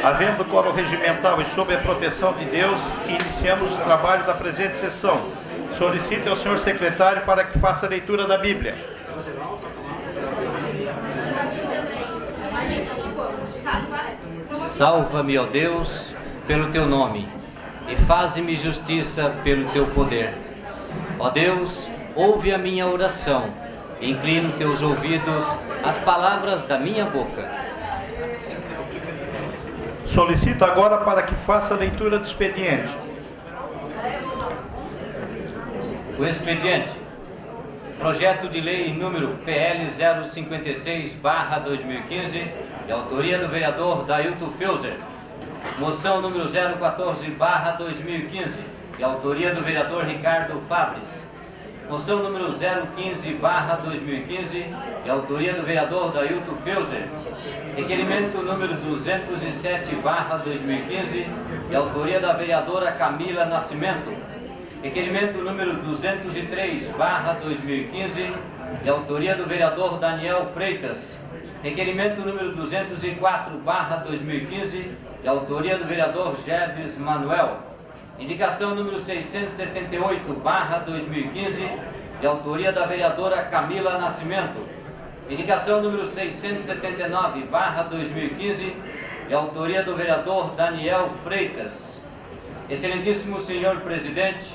Havendo coro regimental e sob a proteção de Deus, iniciamos o trabalho da presente sessão. Solicite ao senhor secretário para que faça a leitura da Bíblia. Salva-me, ó Deus, pelo teu nome, e faze-me justiça pelo teu poder. Ó Deus, ouve a minha oração, e inclina os teus ouvidos às palavras da minha boca. Solicita agora para que faça a leitura do expediente. O expediente. Projeto de lei número PL 056/2015, de autoria do vereador Dailton Feuser. Moção número 014/2015, de autoria do vereador Ricardo Fabres. Moção número 015/2015, de autoria do vereador Dailton Feuser. Requerimento número 207/2015, de autoria da vereadora Camila Nascimento. Requerimento número 203/2015, de autoria do vereador Daniel Freitas. Requerimento número 204/2015, de autoria do vereador Jeves Manuel. Indicação número 678/2015, de autoria da vereadora Camila Nascimento. Indicação número 679/2015, de autoria do vereador Daniel Freitas. Excelentíssimo senhor presidente,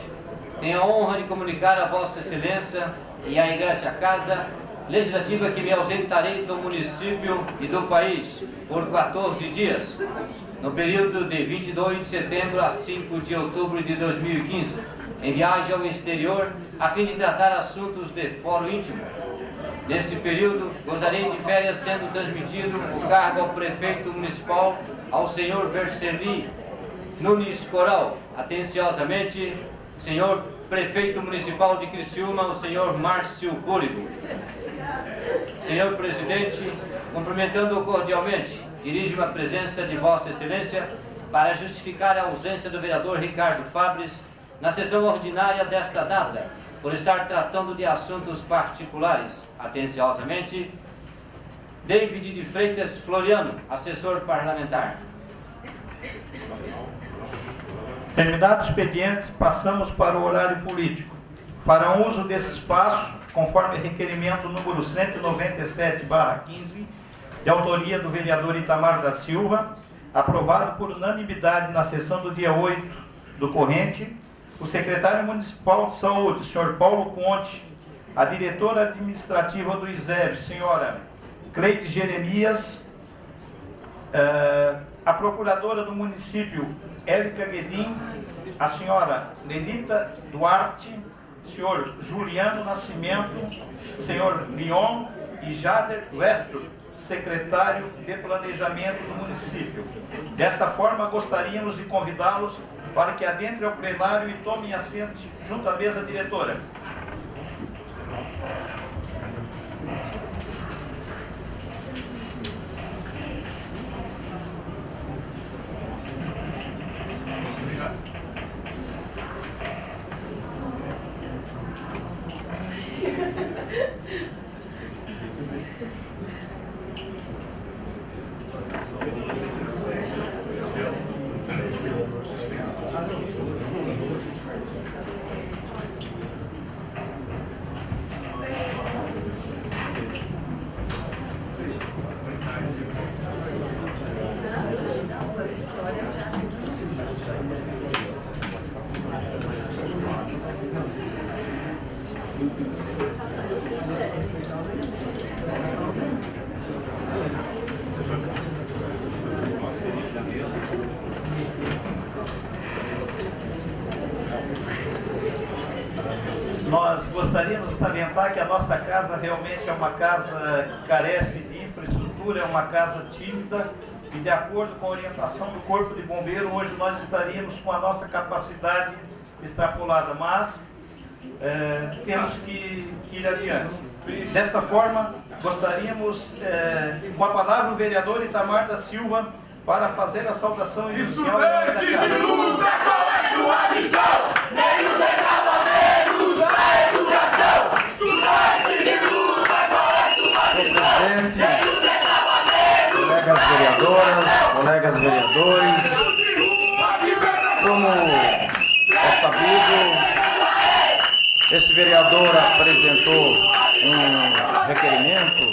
tenho a honra de comunicar a Vossa Excelência e à Igreja Casa Legislativa que me ausentarei do município e do país por 14 dias, no período de 22 de setembro a 5 de outubro de 2015, em viagem ao exterior, a fim de tratar assuntos de foro íntimo. Neste período, gozarei de férias, sendo transmitido o cargo ao prefeito municipal, ao senhor Verceli Nunes Coral. Atenciosamente, senhor prefeito municipal de Criciúma, o senhor Márcio Búrigo. Senhor presidente, cumprimentando-o cordialmente, dirijo-me à presença de Vossa Excelência para justificar a ausência do vereador Ricardo Fabres na sessão ordinária desta data, por estar tratando de assuntos particulares. Atenciosamente, David de Freitas Floriano, assessor parlamentar. Terminados os expedientes, passamos para o horário político. Farão uso desse espaço, conforme requerimento número 197/15, de autoria do vereador Itamar da Silva, aprovado por unanimidade na sessão do dia 8 do corrente, o secretário municipal de saúde, senhor Paulo Conte, a diretora administrativa do ISEB, senhora Cleide Jeremias, a procuradora do município, Érica Guedin, a senhora Lenita Duarte, senhor Juliano Nascimento, senhor Leon e Jader Westro, secretário de planejamento do município. Dessa forma, gostaríamos de convidá-los para que adentrem ao plenário e tomem assento junto à mesa diretora. Nós gostaríamos de salientar que a nossa casa realmente é uma casa que carece de infraestrutura, é uma casa tímida e, de acordo com a orientação do Corpo de Bombeiro, hoje nós estaríamos com a nossa capacidade extrapolada, mas temos que ir adiante. Dessa forma, gostaríamos, com a palavra, o vereador Itamar da Silva para fazer a saudação inicial. Estudante de luta, qual é sua missão? Negros e cavaleiros pra educação. Estudante de luta, qual é sua colegas vereadores, como é sabido, esse vereador apresentou um requerimento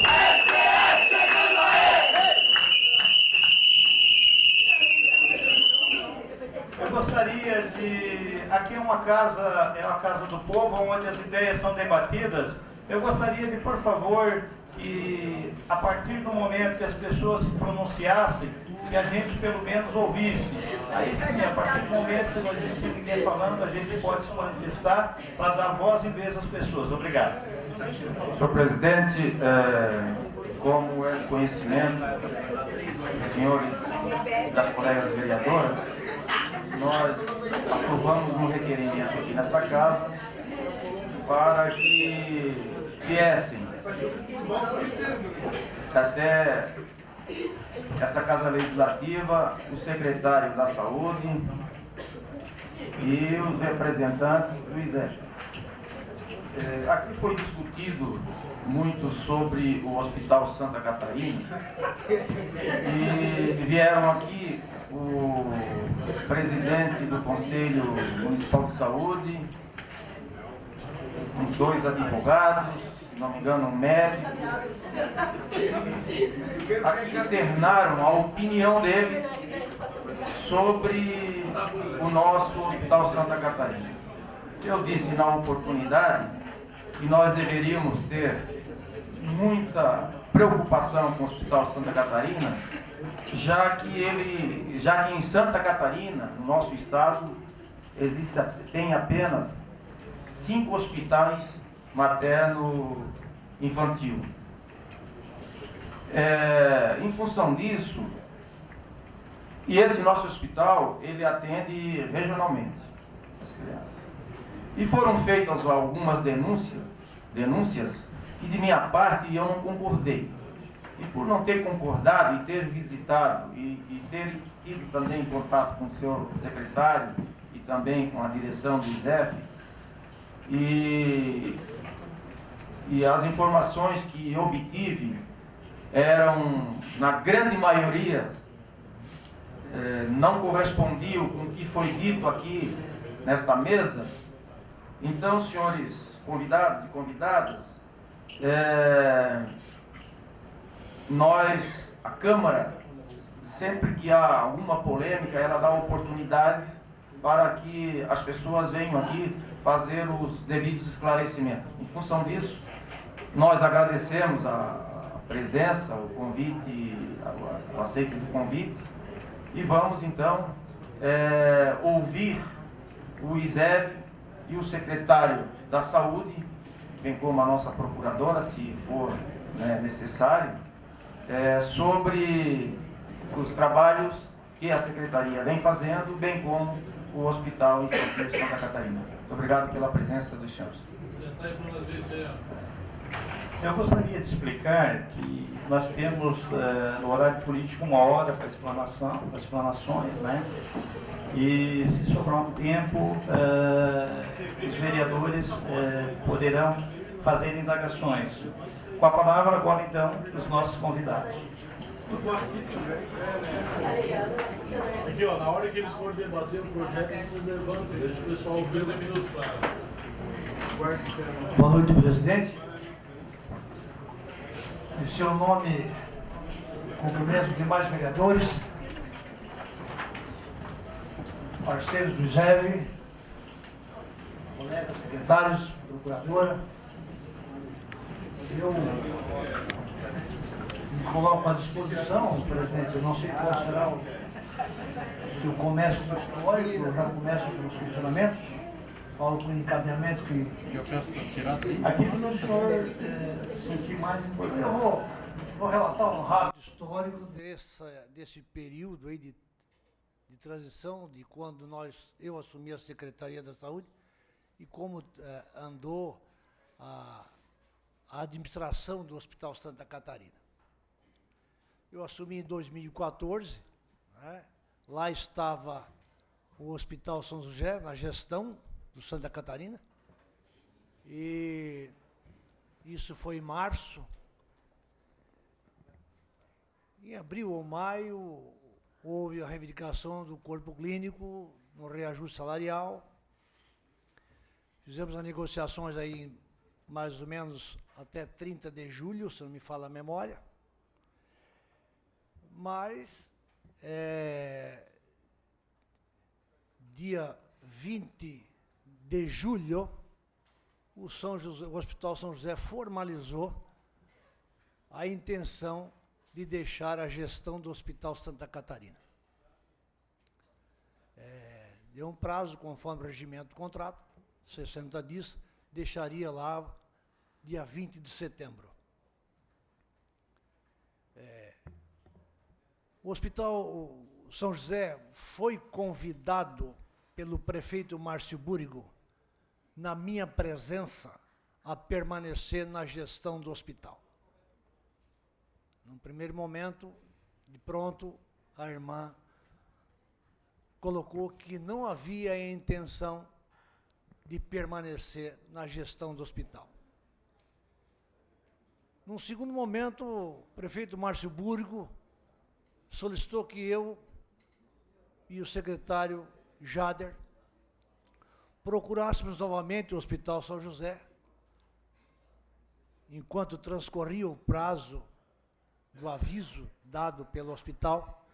Eu gostaria de... Aqui é uma casa do povo, onde as ideias são debatidas. Eu gostaria de, por favor, que a partir do momento que as pessoas se pronunciassem, que a gente pelo menos ouvisse. Aí sim, a partir do momento que não existe ninguém falando, a gente pode se manifestar para dar voz e vez às pessoas. Obrigado. Senhor presidente, como é conhecimento dos senhores e das colegas vereadoras, nós aprovamos um requerimento aqui nessa casa para que viessem até essa Casa Legislativa o secretário da Saúde e os representantes do ISEF. Aqui foi discutido muito sobre o Hospital Santa Catarina e vieram aqui o presidente do Conselho Municipal de Saúde, os 2 advogados, se não me engano, um médico. Aqui externaram a opinião deles sobre o nosso Hospital Santa Catarina. Eu disse na oportunidade que nós deveríamos ter muita preocupação com o Hospital Santa Catarina, já que em Santa Catarina, no nosso estado, tem apenas 5 hospitais materno-infantil. Em função disso, e esse nosso hospital, ele atende regionalmente as crianças. E foram feitas algumas denúncias, e de minha parte eu não concordei. E por não ter concordado e ter visitado e ter tido também contato com o senhor secretário e também com a direção do ISEF, e as informações que obtive eram, na grande maioria, não correspondiam com o que foi dito aqui nesta mesa. Então, senhores convidados e convidadas, a Câmara, sempre que há alguma polêmica, ela dá oportunidade para que as pessoas venham aqui fazer os devidos esclarecimentos. Em função disso, nós agradecemos a presença, o convite, o aceite do convite, e vamos então ouvir o ISEV e o secretário da Saúde, bem como a nossa procuradora, se for necessário, sobre os trabalhos que a Secretaria vem fazendo, bem como o Hospital Infantil Santa Catarina. Muito obrigado pela presença dos senhores. Eu gostaria de explicar que nós temos no horário político 1 hora para explanações, né? E se sobrar um tempo, os vereadores poderão fazer indagações. Com a palavra agora então os nossos convidados. Aqui, ó, na hora que eles forem debater o projeto, vocês levantam, deixa o pessoal ouvir 30 minutos para. Boa noite, presidente. Em seu nome, cumprimento os demais vereadores, parceiros do ISEV, colegas secretários, procuradora. Eu me coloco à disposição, presidente. Eu não sei qual será se eu começo com o histórico, eu já começo pelos funcionamentos, falo com o encaminhamento que Eu peço para tirar daí. Aquilo no senhor sentir mais importante. eu vou relatar um rápido histórico desse período aí de transição, de quando eu assumi a Secretaria da Saúde e como andou a administração do Hospital Santa Catarina. Eu assumi em 2014, né? Lá estava o Hospital São José, na gestão do Santa Catarina, e isso foi em março. Em abril ou maio, houve a reivindicação do corpo clínico no reajuste salarial. Fizemos as negociações aí mais ou menos até 30 de julho, se não me falha a memória. Mas, dia 20 de julho, o Hospital São José formalizou a intenção de deixar a gestão do Hospital Santa Catarina. Deu um prazo, conforme o regimento do contrato, 60 dias, deixaria lá dia 20 de setembro. O Hospital São José foi convidado pelo prefeito Márcio Búrigo, na minha presença, a permanecer na gestão do hospital. Num primeiro momento, de pronto, a irmã colocou que não havia a intenção de permanecer na gestão do hospital. Num segundo momento, o prefeito Márcio Búrigo solicitou que eu e o secretário Jader procurássemos novamente o Hospital São José, enquanto transcorria o prazo do aviso dado pelo hospital,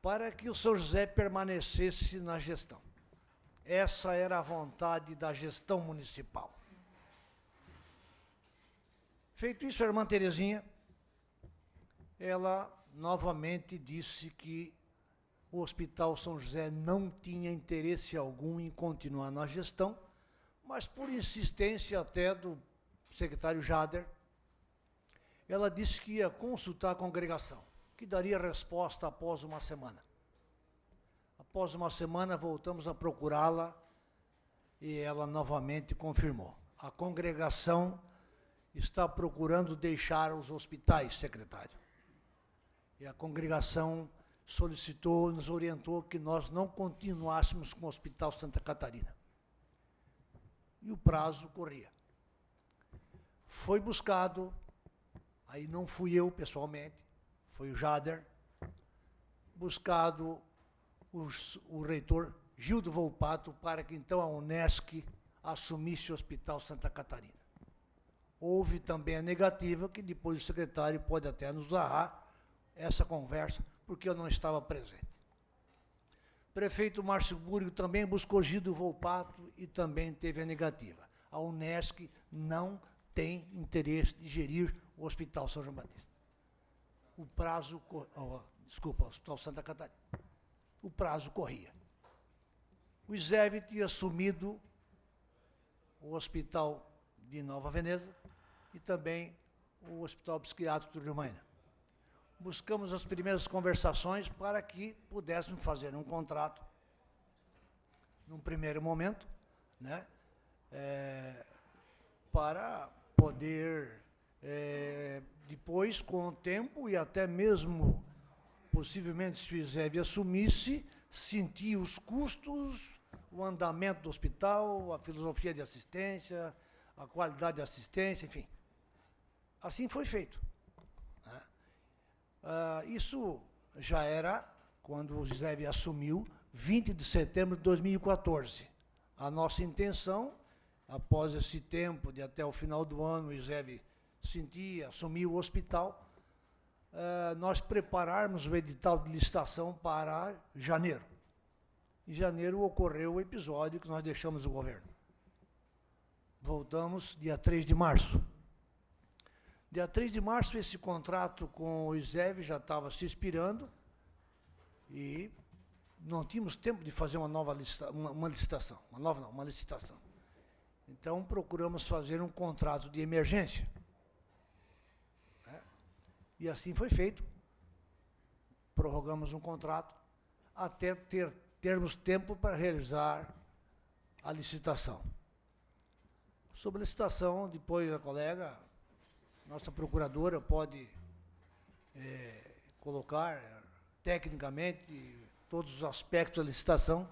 para que o São José permanecesse na gestão. Essa era a vontade da gestão municipal. Feito isso, a irmã Terezinha, ela novamente disse que o Hospital São José não tinha interesse algum em continuar na gestão, mas por insistência até do secretário Jader, ela disse que ia consultar a congregação, que daria resposta após uma semana. Após uma semana, voltamos a procurá-la e ela novamente confirmou. A congregação está procurando deixar os hospitais, secretário. E a congregação solicitou, nos orientou que nós não continuássemos com o Hospital Santa Catarina. E o prazo corria. Foi buscado, aí não fui eu pessoalmente, foi o Jader, buscado o reitor Gildo Volpato para que então a Unesc assumisse o Hospital Santa Catarina. Houve também a negativa, que depois o secretário pode até nos narrar essa conversa, porque eu não estava presente. O prefeito Márcio Búrigo também buscou Gildo Volpato e também teve a negativa. A Unesc não tem interesse de gerir o Hospital São João Batista. O prazo, o Hospital Santa Catarina. O prazo corria. O ISEV tinha assumido o Hospital de Nova Veneza e também o Hospital Psiquiátrico do Rio Maina. Buscamos as primeiras conversações para que pudéssemos fazer um contrato, num primeiro momento, né, para poder, depois, com o tempo, e até mesmo, possivelmente, se o ISEV assumisse, sentir os custos, o andamento do hospital, a filosofia de assistência, a qualidade de assistência, enfim. Assim foi feito. Isso já era, quando o ISEV assumiu, 20 de setembro de 2014. A nossa intenção, após esse tempo de até o final do ano, o ISEV assumiu o hospital, nós prepararmos o edital de licitação para janeiro. Em janeiro ocorreu o episódio que nós deixamos o governo. Voltamos dia 3 de março. Dia 3 de março, esse contrato com o ISEV já estava se expirando e não tínhamos tempo de fazer uma licitação. Uma licitação. Então, procuramos fazer um contrato de emergência. E assim foi feito. Prorrogamos um contrato até termos tempo para realizar a licitação. Sobre a licitação, depois a colega, nossa procuradora, pode colocar tecnicamente todos os aspectos da licitação,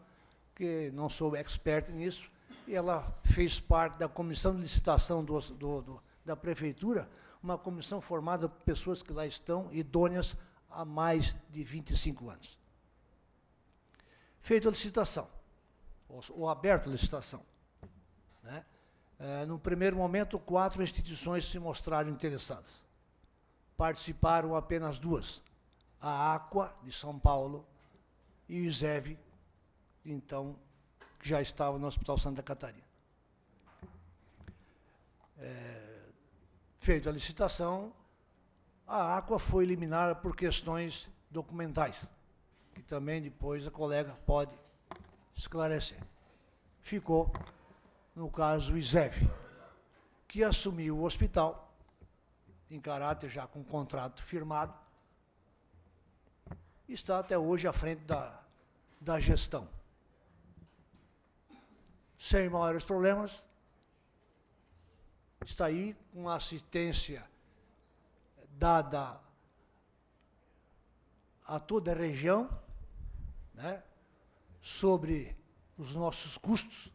que não sou expert nisso, e ela fez parte da comissão de licitação da prefeitura, uma comissão formada por pessoas que lá estão idôneas há mais de 25 anos. Feita a licitação, ou aberta a licitação, né? No primeiro momento, 4 instituições se mostraram interessadas. Participaram apenas 2, a Aqua, de São Paulo, e o ISEV, então, que já estava no Hospital Santa Catarina. Feita a licitação, a Aqua foi eliminada por questões documentais, que também depois a colega pode esclarecer. Ficou, no caso, o ISEV, que assumiu o hospital, em caráter já com contrato firmado, e está até hoje à frente da gestão. Sem maiores problemas, está aí com a assistência dada a toda a região, né, sobre os nossos custos,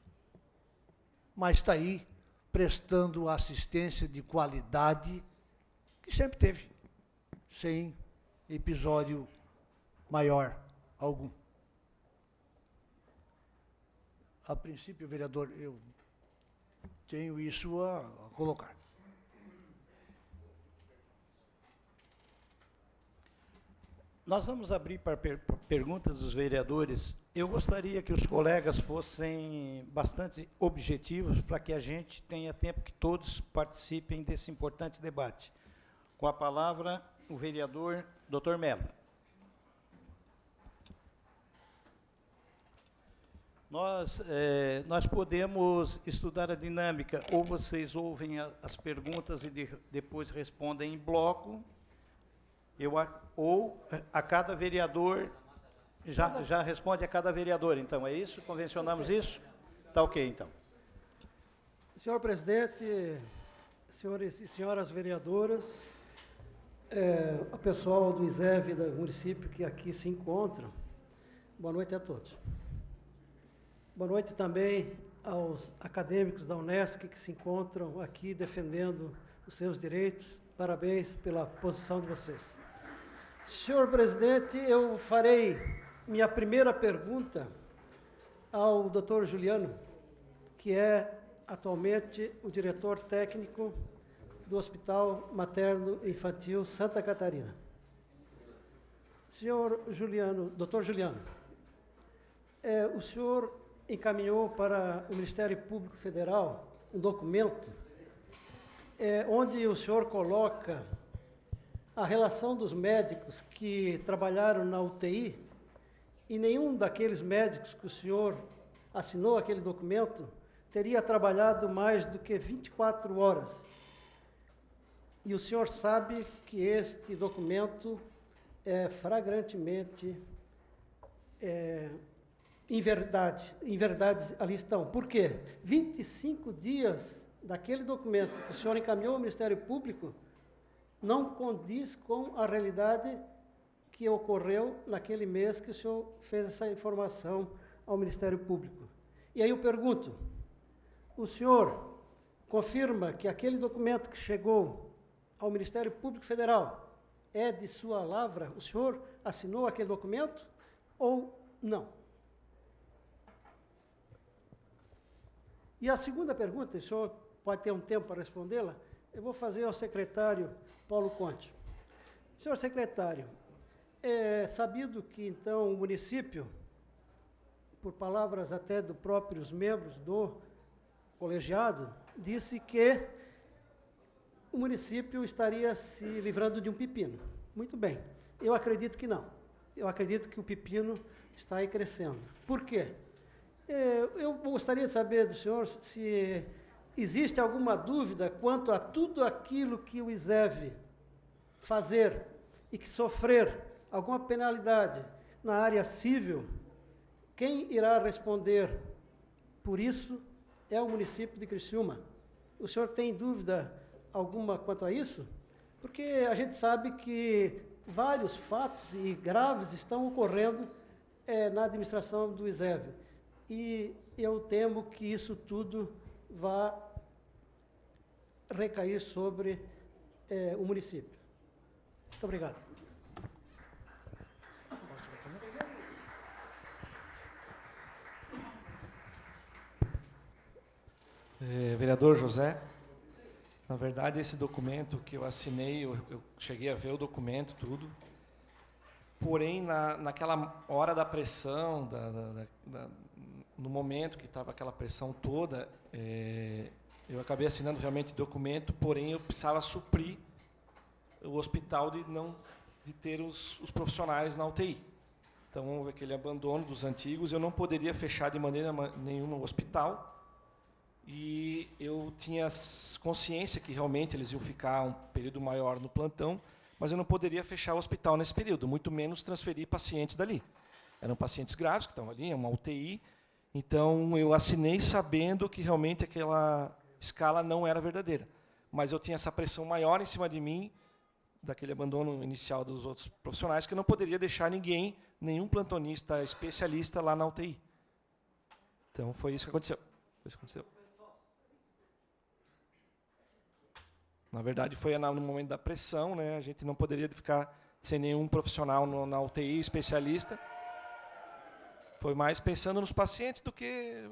mas está aí prestando assistência de qualidade que sempre teve, sem episódio maior algum. A princípio, vereador, eu tenho isso a colocar. Nós vamos abrir para perguntas dos vereadores. Eu gostaria que os colegas fossem bastante objetivos para que a gente tenha tempo que todos participem desse importante debate. Com a palavra, o vereador Dr. Mello. Nós podemos estudar a dinâmica, ou vocês ouvem as perguntas e depois respondem em bloco, ou a cada vereador, já responde a cada vereador, então, é isso? Convencionamos isso? Está ok, então. Senhor presidente, senhores e senhoras vereadoras, o pessoal do ISEV do município que aqui se encontram, boa noite a todos. Boa noite também aos acadêmicos da Unesc que se encontram aqui defendendo os seus direitos. Parabéns pela posição de vocês. Senhor presidente, eu farei minha primeira pergunta ao Dr. Juliano, que é atualmente o diretor técnico do Hospital Materno Infantil Santa Catarina. Senhor Juliano, Dr. Juliano, o senhor encaminhou para o Ministério Público Federal um documento onde o senhor coloca a relação dos médicos que trabalharam na UTI, e nenhum daqueles médicos que o senhor assinou aquele documento teria trabalhado mais do que 24 horas. E o senhor sabe que este documento é flagrantemente inverdades ali estão. Por quê? 25 dias daquele documento que o senhor encaminhou ao Ministério Público não condiz com a realidade que ocorreu naquele mês que o senhor fez essa informação ao Ministério Público. E aí eu pergunto, o senhor confirma que aquele documento que chegou ao Ministério Público Federal é de sua lavra? O senhor assinou aquele documento ou não? E a segunda pergunta, o senhor pode ter um tempo para respondê-la, eu vou fazer ao secretário Paulo Conte. Senhor secretário, é sabido que, então, o município, por palavras até dos próprios membros do colegiado, disse que o município estaria se livrando de um pepino. Muito bem, eu acredito que não. Eu acredito que o pepino está aí crescendo. Por quê? Eu gostaria de saber do senhor se existe alguma dúvida quanto a tudo aquilo que o ISEV fazer e que sofrer alguma penalidade na área civil, quem irá responder por isso é o município de Criciúma. O senhor tem dúvida alguma quanto a isso? Porque a gente sabe que vários fatos e graves estão ocorrendo na administração do ISEV. E eu temo que isso tudo vá recair sobre o município. Muito obrigado. Vereador José, na verdade, esse documento que eu assinei, eu cheguei a ver o documento, tudo. Porém, naquela hora da pressão, no momento que estava aquela pressão toda, eu acabei assinando realmente o documento, porém eu precisava suprir o hospital de ter os profissionais na UTI. Então, houve aquele abandono dos antigos, eu não poderia fechar de maneira nenhuma o hospital, e eu tinha consciência que realmente eles iam ficar um período maior no plantão, mas eu não poderia fechar o hospital nesse período, muito menos transferir pacientes dali. Eram pacientes graves que estavam ali, uma UTI, então eu assinei sabendo que realmente aquela escala não era verdadeira. Mas eu tinha essa pressão maior em cima de mim, daquele abandono inicial dos outros profissionais, que eu não poderia deixar nenhum plantonista especialista lá na UTI. Então foi isso que aconteceu. Na verdade, foi no momento da pressão, né? A gente não poderia ficar sem nenhum profissional na UTI, especialista. Foi mais pensando nos pacientes do que,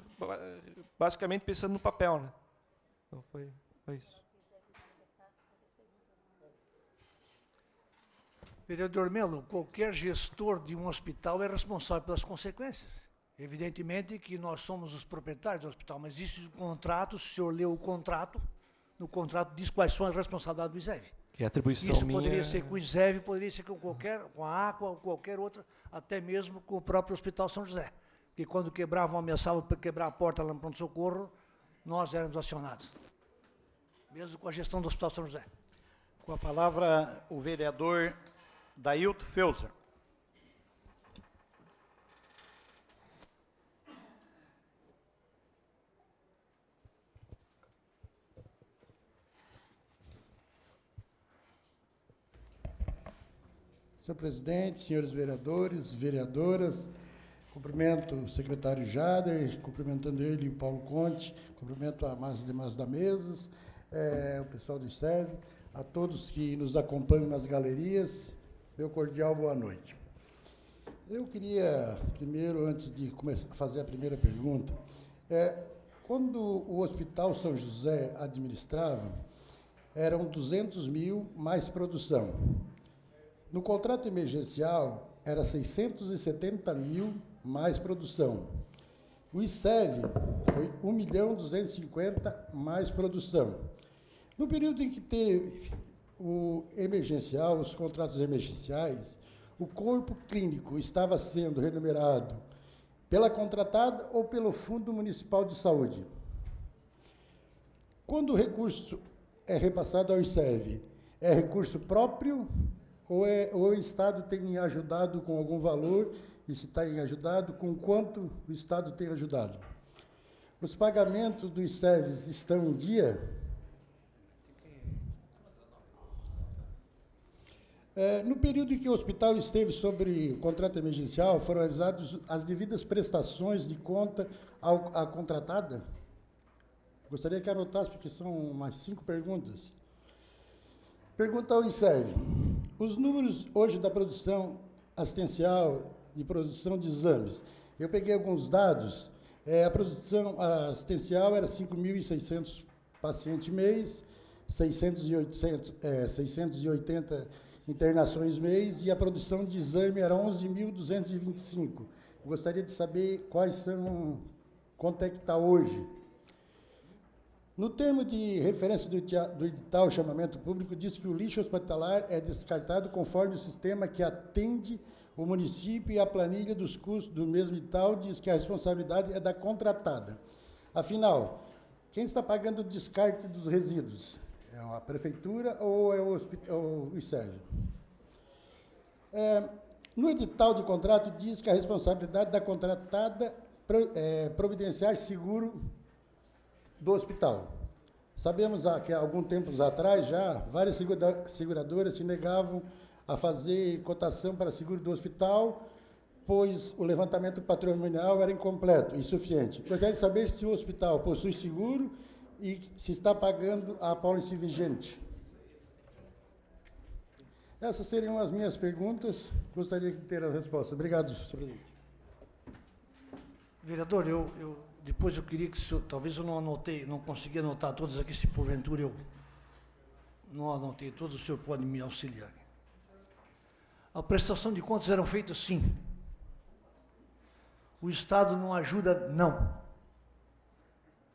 basicamente, pensando no papel, né? Então, foi isso. Vereador Melo, qualquer gestor de um hospital é responsável pelas consequências. Evidentemente que nós somos os proprietários do hospital, mas isso é um contrato, se o senhor leu o contrato, no contrato diz quais são as responsabilidades do ISEV. Que a atribuição isso minha... poderia ser com o ISEV, poderia ser com a Aqua ou qualquer outra, até mesmo com o próprio Hospital São José. Porque quando quebravam, ameaçavam para quebrar a porta lá no pronto-socorro, nós éramos acionados. Mesmo com a gestão do Hospital São José. Com a palavra, o vereador Dailton Feuser. Senhor presidente, senhores vereadores, vereadoras, cumprimento o secretário Jader, cumprimentando ele e o Paulo Conte, cumprimento as demais da mesa, o pessoal do ISEV, a todos que nos acompanham nas galerias, meu cordial boa noite. Eu queria, primeiro, antes de começar a fazer a primeira pergunta, quando o Hospital São José administrava, eram 200 mil mais produção. No contrato emergencial, era 670 mil mais produção. O ISEV foi 1.250.000 mais produção. No período em que teve o emergencial, os contratos emergenciais, o corpo clínico estava sendo remunerado pela contratada ou pelo Fundo Municipal de Saúde. Quando o recurso é repassado ao ISEV, é recurso próprio ou o Estado tem ajudado com algum valor, e se tem ajudado, com quanto o Estado tem ajudado? Os pagamentos do ISEV estão em dia? No período em que o hospital esteve sobre o contrato emergencial, foram realizadas as devidas prestações de conta à contratada? Gostaria que anotasse, porque são mais 5 perguntas. Pergunta ao ISEV. Os números hoje da produção assistencial e produção de exames. Eu peguei alguns dados. A produção assistencial era 5.600 pacientes mês, 680 internações mês, e a produção de exame era 11.225. Gostaria de saber quanto é que está hoje. No termo de referência do edital chamamento público, diz que o lixo hospitalar é descartado conforme o sistema que atende o município, e a planilha dos custos do mesmo edital diz que a responsabilidade é da contratada. Afinal, quem está pagando o descarte dos resíduos? É a prefeitura ou é o ISEV? No edital de contrato diz que a responsabilidade da contratada é providenciar seguro do hospital. Sabemos que há algum tempo atrás já, várias seguradoras se negavam a fazer cotação para seguro do hospital, pois o levantamento patrimonial era incompleto, insuficiente. Gostaria de saber se o hospital possui seguro e se está pagando a apólice vigente. Essas seriam as minhas perguntas. Gostaria de ter a resposta. Obrigado, senhor presidente. Vereador, eu depois eu queria que, talvez eu não anotei, não consegui anotar todas aqui, se porventura eu não anotei todos, o senhor pode me auxiliar. A prestação de contas eram feitas sim. O Estado não ajuda, não.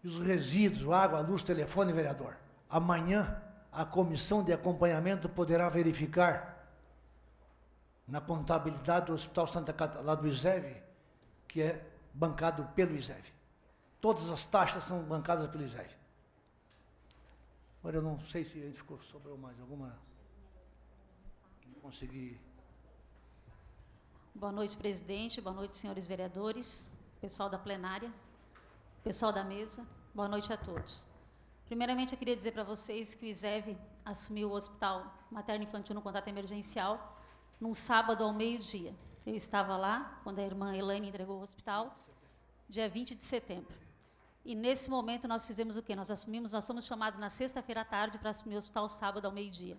E os resíduos, água, luz, telefone, vereador. Amanhã, a comissão de acompanhamento poderá verificar na contabilidade do Hospital Santa Catarina, lá do ISEV, que é bancado pelo ISEV. Todas as taxas são bancadas pelo ISEV. Agora, eu não sei se sobrou mais alguma. Não consegui. Boa noite, presidente. Boa noite, senhores vereadores, pessoal da plenária, pessoal da mesa. Boa noite a todos. Primeiramente, eu queria dizer para vocês que o ISEV assumiu o Hospital Materno-Infantil no contrato emergencial num sábado ao meio-dia. Eu estava lá quando a irmã Elaine entregou o hospital, dia 20 de setembro. E nesse momento nós fizemos o quê? Nós fomos chamados na sexta-feira à tarde para assumir o hospital sábado ao meio-dia.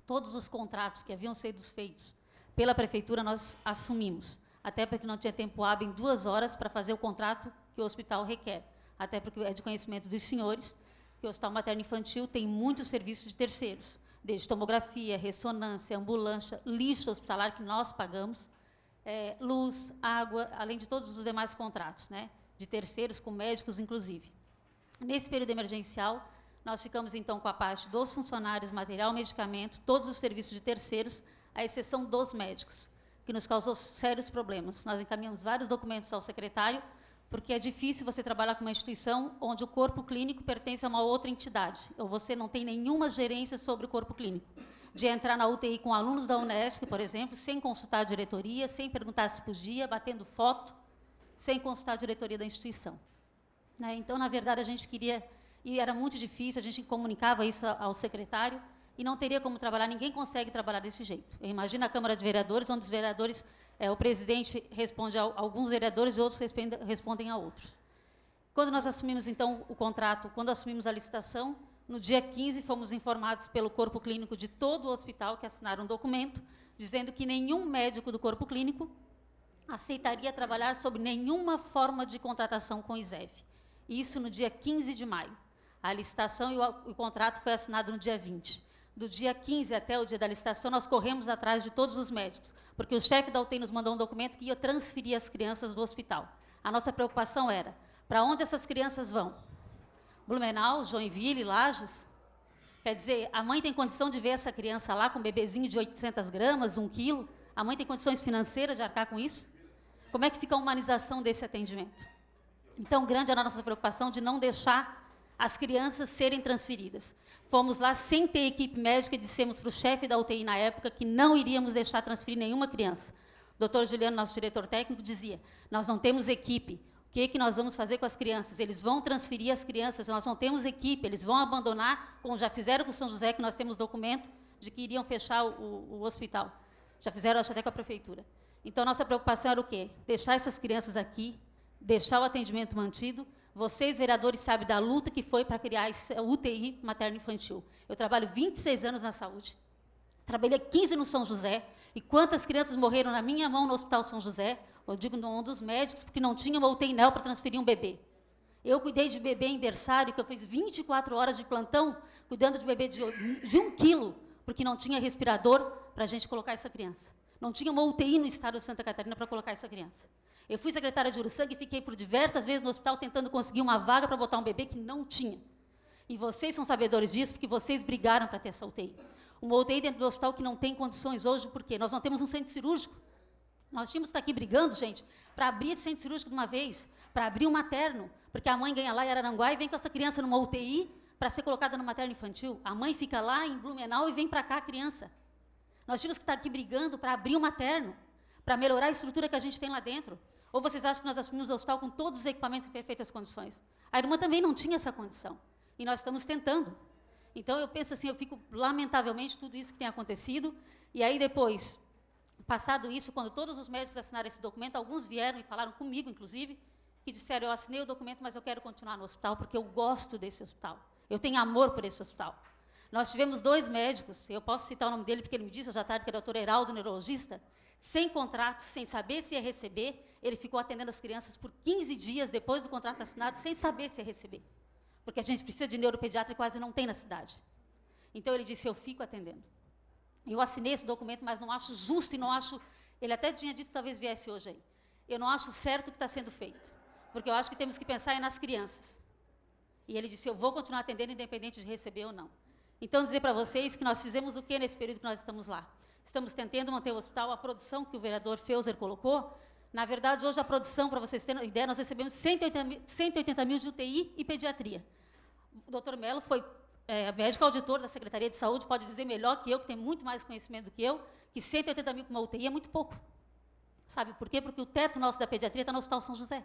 Todos os contratos que haviam sido feitos pela prefeitura nós assumimos, até porque não tinha tempo hábil em 2 horas para fazer o contrato que o hospital requer, até porque é de conhecimento dos senhores que o Hospital Materno-Infantil tem muitos serviços de terceiros, desde tomografia, ressonância, ambulância, lixo hospitalar que nós pagamos, luz, água, além de todos os demais contratos, né, de terceiros, com médicos, inclusive. Nesse período emergencial, nós ficamos, então, com a parte dos funcionários, material, medicamento, todos os serviços de terceiros, à exceção dos médicos, que nos causou sérios problemas. Nós encaminhamos vários documentos ao secretário, porque é difícil você trabalhar com uma instituição onde o corpo clínico pertence a uma outra entidade, ou você não tem nenhuma gerência sobre o corpo clínico. De entrar na UTI com alunos da Unesco, por exemplo, sem consultar a diretoria, sem perguntar se podia, batendo foto, sem consultar a diretoria da instituição. Então, na verdade, a gente queria, e era muito difícil, a gente comunicava isso ao secretário, e não teria como trabalhar, ninguém consegue trabalhar desse jeito. Eu imagino a Câmara de Vereadores, onde os vereadores, o presidente responde a alguns vereadores e outros respondem a outros. Quando nós assumimos, então, o contrato, quando assumimos a licitação, no dia 15, fomos informados pelo corpo clínico de todo o hospital, que assinaram um documento, dizendo que nenhum médico do corpo clínico aceitaria trabalhar sob nenhuma forma de contratação com o ISEV. Isso no dia 15 de maio. A licitação e o contrato foi assinado no dia 20. Do dia 15 até o dia da licitação, nós corremos atrás de todos os médicos, porque o chefe da UTI nos mandou um documento que ia transferir as crianças do hospital. A nossa preocupação era, para onde essas crianças vão? Blumenau, Joinville, Lages? Quer dizer, a mãe tem condição de ver essa criança lá com um bebezinho de 800 gramas, 1 quilo? A mãe tem condições financeiras de arcar com isso? Como é que fica a humanização desse atendimento? Então, grande era a nossa preocupação de não deixar as crianças serem transferidas. Fomos lá sem ter equipe médica e dissemos para o chefe da UTI na época que não iríamos deixar transferir nenhuma criança. O doutor Juliano, nosso diretor técnico, dizia, nós não temos equipe, o que nós vamos fazer com as crianças? Eles vão transferir as crianças, nós não temos equipe, eles vão abandonar, como já fizeram com São José, que nós temos documento de que iriam fechar o hospital. Já fizeram, acho, até com a prefeitura. Então, nossa preocupação era o quê? Deixar essas crianças aqui, deixar o atendimento mantido. Vocês, vereadores, sabem da luta que foi para criar a UTI materno-infantil. Eu trabalho 26 anos na saúde, trabalhei 15 no São José, e quantas crianças morreram na minha mão no Hospital São José? Eu digo um dos médicos, porque não tinha uma UTI NEL para transferir um bebê. Eu cuidei de bebê em berçário, que eu fiz 24 horas de plantão, cuidando de bebê de 1 quilo, porque não tinha respirador para a gente colocar essa criança. Não tinha uma UTI no estado de Santa Catarina para colocar essa criança. Eu fui secretária de Uruçanga e fiquei por diversas vezes no hospital tentando conseguir uma vaga para botar um bebê que não tinha. E vocês são sabedores disso, porque vocês brigaram para ter essa UTI. Uma UTI dentro do hospital que não tem condições hoje, por quê? Nós não temos um centro cirúrgico. Nós tínhamos que estar aqui brigando, gente, para abrir esse centro cirúrgico de uma vez, para abrir um materno, porque a mãe ganha lá em Araranguá e vem com essa criança numa UTI para ser colocada no materno infantil. A mãe fica lá em Blumenau e vem para cá a criança. Nós tínhamos que estar aqui brigando para abrir um materno, para melhorar a estrutura que a gente tem lá dentro. Ou vocês acham que nós assumimos o hospital com todos os equipamentos em perfeitas condições? A irmã também não tinha essa condição. E nós estamos tentando. Então, eu penso assim, eu fico, lamentavelmente, tudo isso que tem acontecido. E aí, depois, passado isso, quando todos os médicos assinaram esse documento, alguns vieram e falaram comigo, inclusive, que disseram, eu assinei o documento, mas eu quero continuar no hospital, porque eu gosto desse hospital. Eu tenho amor por esse hospital. Nós tivemos 2 médicos, eu posso citar o nome dele, porque ele me disse hoje à tarde que era o doutor Heraldo, neurologista, sem contrato, sem saber se ia receber, ele ficou atendendo as crianças por 15 dias depois do contrato assinado, sem saber se ia receber. Porque a gente precisa de neuropediatra e quase não tem na cidade. Então, ele disse, eu fico atendendo. Eu assinei esse documento, mas não acho justo e não acho... Ele até tinha dito que talvez viesse hoje aí. Eu não acho certo o que está sendo feito, porque eu acho que temos que pensar nas crianças. E ele disse, eu vou continuar atendendo, independente de receber ou não. Então, dizer para vocês que nós fizemos o que nesse período que nós estamos lá? Estamos tentando manter o hospital, a produção que o vereador Feuser colocou. Na verdade, hoje a produção, para vocês terem uma ideia, nós recebemos 180 mil de UTI e pediatria. O doutor Mello foi médico auditor da Secretaria de Saúde, pode dizer melhor que eu, que tem muito mais conhecimento do que eu, que 180 mil para uma UTI é muito pouco. Sabe por quê? Porque o teto nosso da pediatria está no Hospital São José.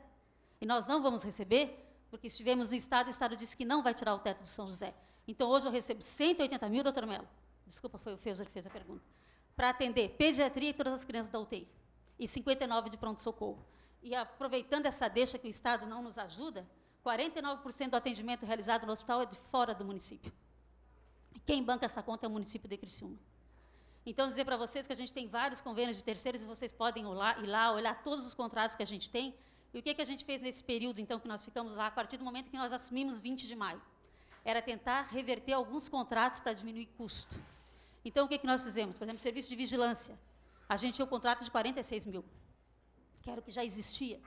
E nós não vamos receber, porque estivemos no Estado, o Estado disse que não vai tirar o teto de São José. Então, hoje eu recebo 180 mil, doutor Mello, desculpa, foi o Feuser que fez a pergunta, para atender pediatria e todas as crianças da UTI, e 59 de pronto-socorro. E aproveitando essa deixa que o Estado não nos ajuda, 49% do atendimento realizado no hospital é de fora do município. E quem banca essa conta é o município de Criciúma. Então, dizer para vocês que a gente tem vários convênios de terceiros e vocês podem ir lá, olhar todos os contratos que a gente tem. E o que a gente fez nesse período, então, que nós ficamos lá, a partir do momento que nós assumimos 20 de maio? Era tentar reverter alguns contratos para diminuir custo. Então, o que nós fizemos? Por exemplo, serviço de vigilância. A gente tinha o contrato de 46 mil, que era o que já existia.